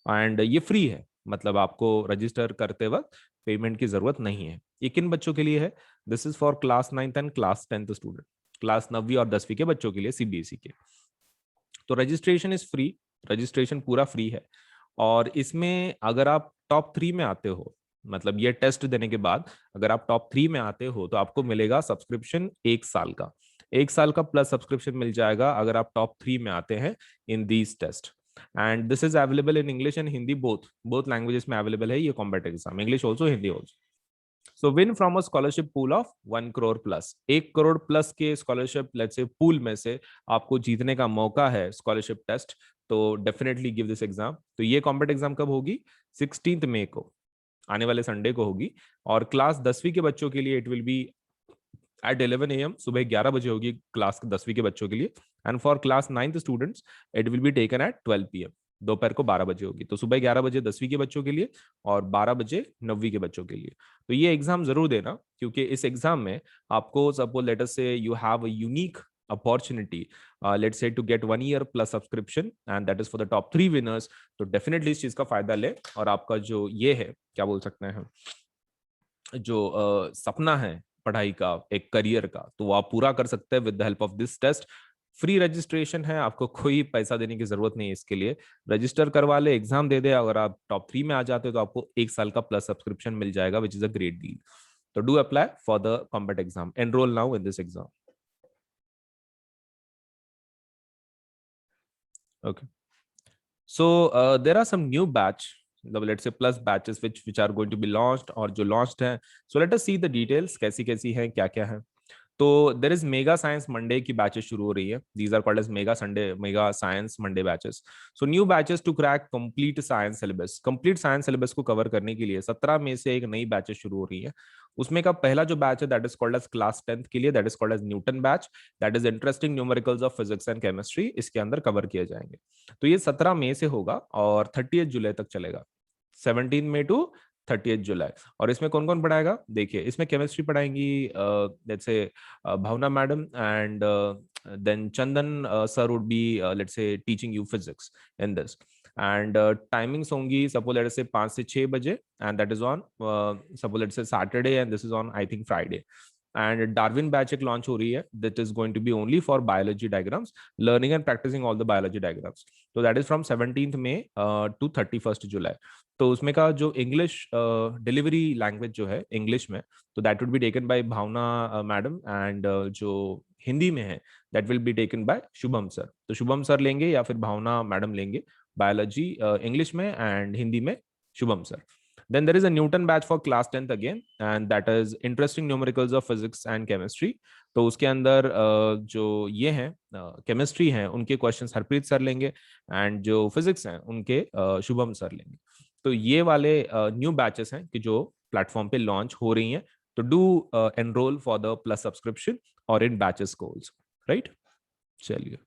एंड ये फ्री है, मतलब आपको रजिस्टर करते वक्त पेमेंट की जरूरत नहीं है। ये किन बच्चों के लिए है, this is for class 9th and class 10th student, class 9वीं और 10वीं के बच्चों के लिए सीबीएसई के। तो रजिस्ट्रेशन इज फ्री, रजिस्ट्रेशन पूरा फ्री है। और इसमें अगर आप टॉप 3 में आते हो, मतलब ये टेस्ट देने के बाद अगर आप टॉप 3 में आते हो तो आपको मिलेगा सब्सक्रिप्शन 1 साल का, 1 साल का प्लस सब्सक्रिप्शन मिल जाएगा अगर आप टॉप 3 में आते हैं in these test. And this is available in English and Hindi, both both languages में अवेलेबल है ये competitive exam, English also Hindi also. So win from a scholarship pool of 1 crore plus, 1 crore plus के स्कॉलरशिप लेट्स से पूल में से आपको जीतने का मौका है स्कॉलरशिप टेस्ट, तो डेफिनेटली गिव दिस एग्जाम। तो ये कॉम्पिटेटिव एग्जाम कब होगी? 16 मई को, आने वाले संडे को होगी। और क्लास 10वीं के बच्चों के लिए it will be at 11 AM, सुबह 11 बजे होगी क्लास 10वीं के बच्चों के लिए। And for class 9th students it will be taken at 12 PM, दोपहर को 12 बजे होगी। तो सुबह 11 बजे 10वीं के बच्चों के लिए और 12 बजे 9वीं के बच्चों के लिए। तो ये एग्जाम जरूर देना, क्योंकि इस एग्जाम में आपको सपोज लेट अस से you have a unique opportunity let's say to get 1 year plus subscription and that is for the top 3 winners। तो डेफिनेटली इस चीज का फायदा ले, और आपका जो ये है क्या बोल सकते हैं, जो सपना है पढ़ाई का, एक करियर का, तो वो आप पूरा कर सकते हैं with the help of this test. Free registration है, आपको कोई पैसा देने की जरूरत नहीं है इसके लिए। रजिस्टर करवा ले, एग्जाम दे दे, अगर आप टॉप 3 में आ जाते हो तो आपको 1 साल का प्लस सब्सक्रिप्शन मिल जाएगा, which is a great deal. तो do apply for the competitive exam, enrol now in this exam. Okay. So there are some new batch, let's say plus batches which are going to be launched और जो launched हैं. So let us see the details, कैसी कैसी हैं, क्या क्या है। तो there is mega science Monday की बैचेस शुरू हो रही है, these are called as mega Sunday, mega science Monday batches. So new batches to crack complete science syllabus, complete science syllabus को कवर करने के लिए 17 मई से एक नई बैचेस शुरू हो रही है। उसमें का पहला जो बैच है that is called as class 10th के लिए, that is called as Newton batch, that is interesting numericals of physics and chemistry, इसके अंदर कवर किए जाएंगे। तो ये 17 मई से होगा और 30 जुलाई तक चलेगा, 17 मई टू 30 जुलाई। और इसमें कौन कौन पढ़ाएगा? देखिए, इसमें केमिस्ट्री पढ़ाएंगी let's say Bhavna madam, and then Chandan sir would be let's say teaching you physics in this. And timings होंगी सपोज लेट्स से 5 से 6 बजे, and that is on suppose let's say Saturday, and this is on I think Friday. And Darwin batch एक launch हो रही है, that is going to be only for biology diagrams, learning and practising all the biology diagrams. तो that is from 17 May to 31 जुलाई। तो उसमें का जो English delivery language जो है इंग्लिश में, तो that would be taken by Bhavna madam, and जो हिंदी में है that will be taken by Shubham sir. तो शुभम सर लेंगे या फिर भावना मैडम लेंगे बायोलॉजी इंग्लिश में, एंड हिंदी में Shubham sir. Then there is a Newton batch for class 10th again, and that is interesting numericals of physics and chemistry। तो उसके अंदर जो ये हैं केमिस्ट्री हैं उनके क्वेश्चंस हरप्रीत सर लेंगे, एंड जो फिजिक्स हैं उनके शुभम सर लेंगे। तो ये वाले न्यू बैचेस हैं कि जो प्लेटफॉर्म पे लॉन्च हो रही हैं। तो do enrol for the plus subscription और इन बैचेस को ऑल्सो, राइट? चलिए।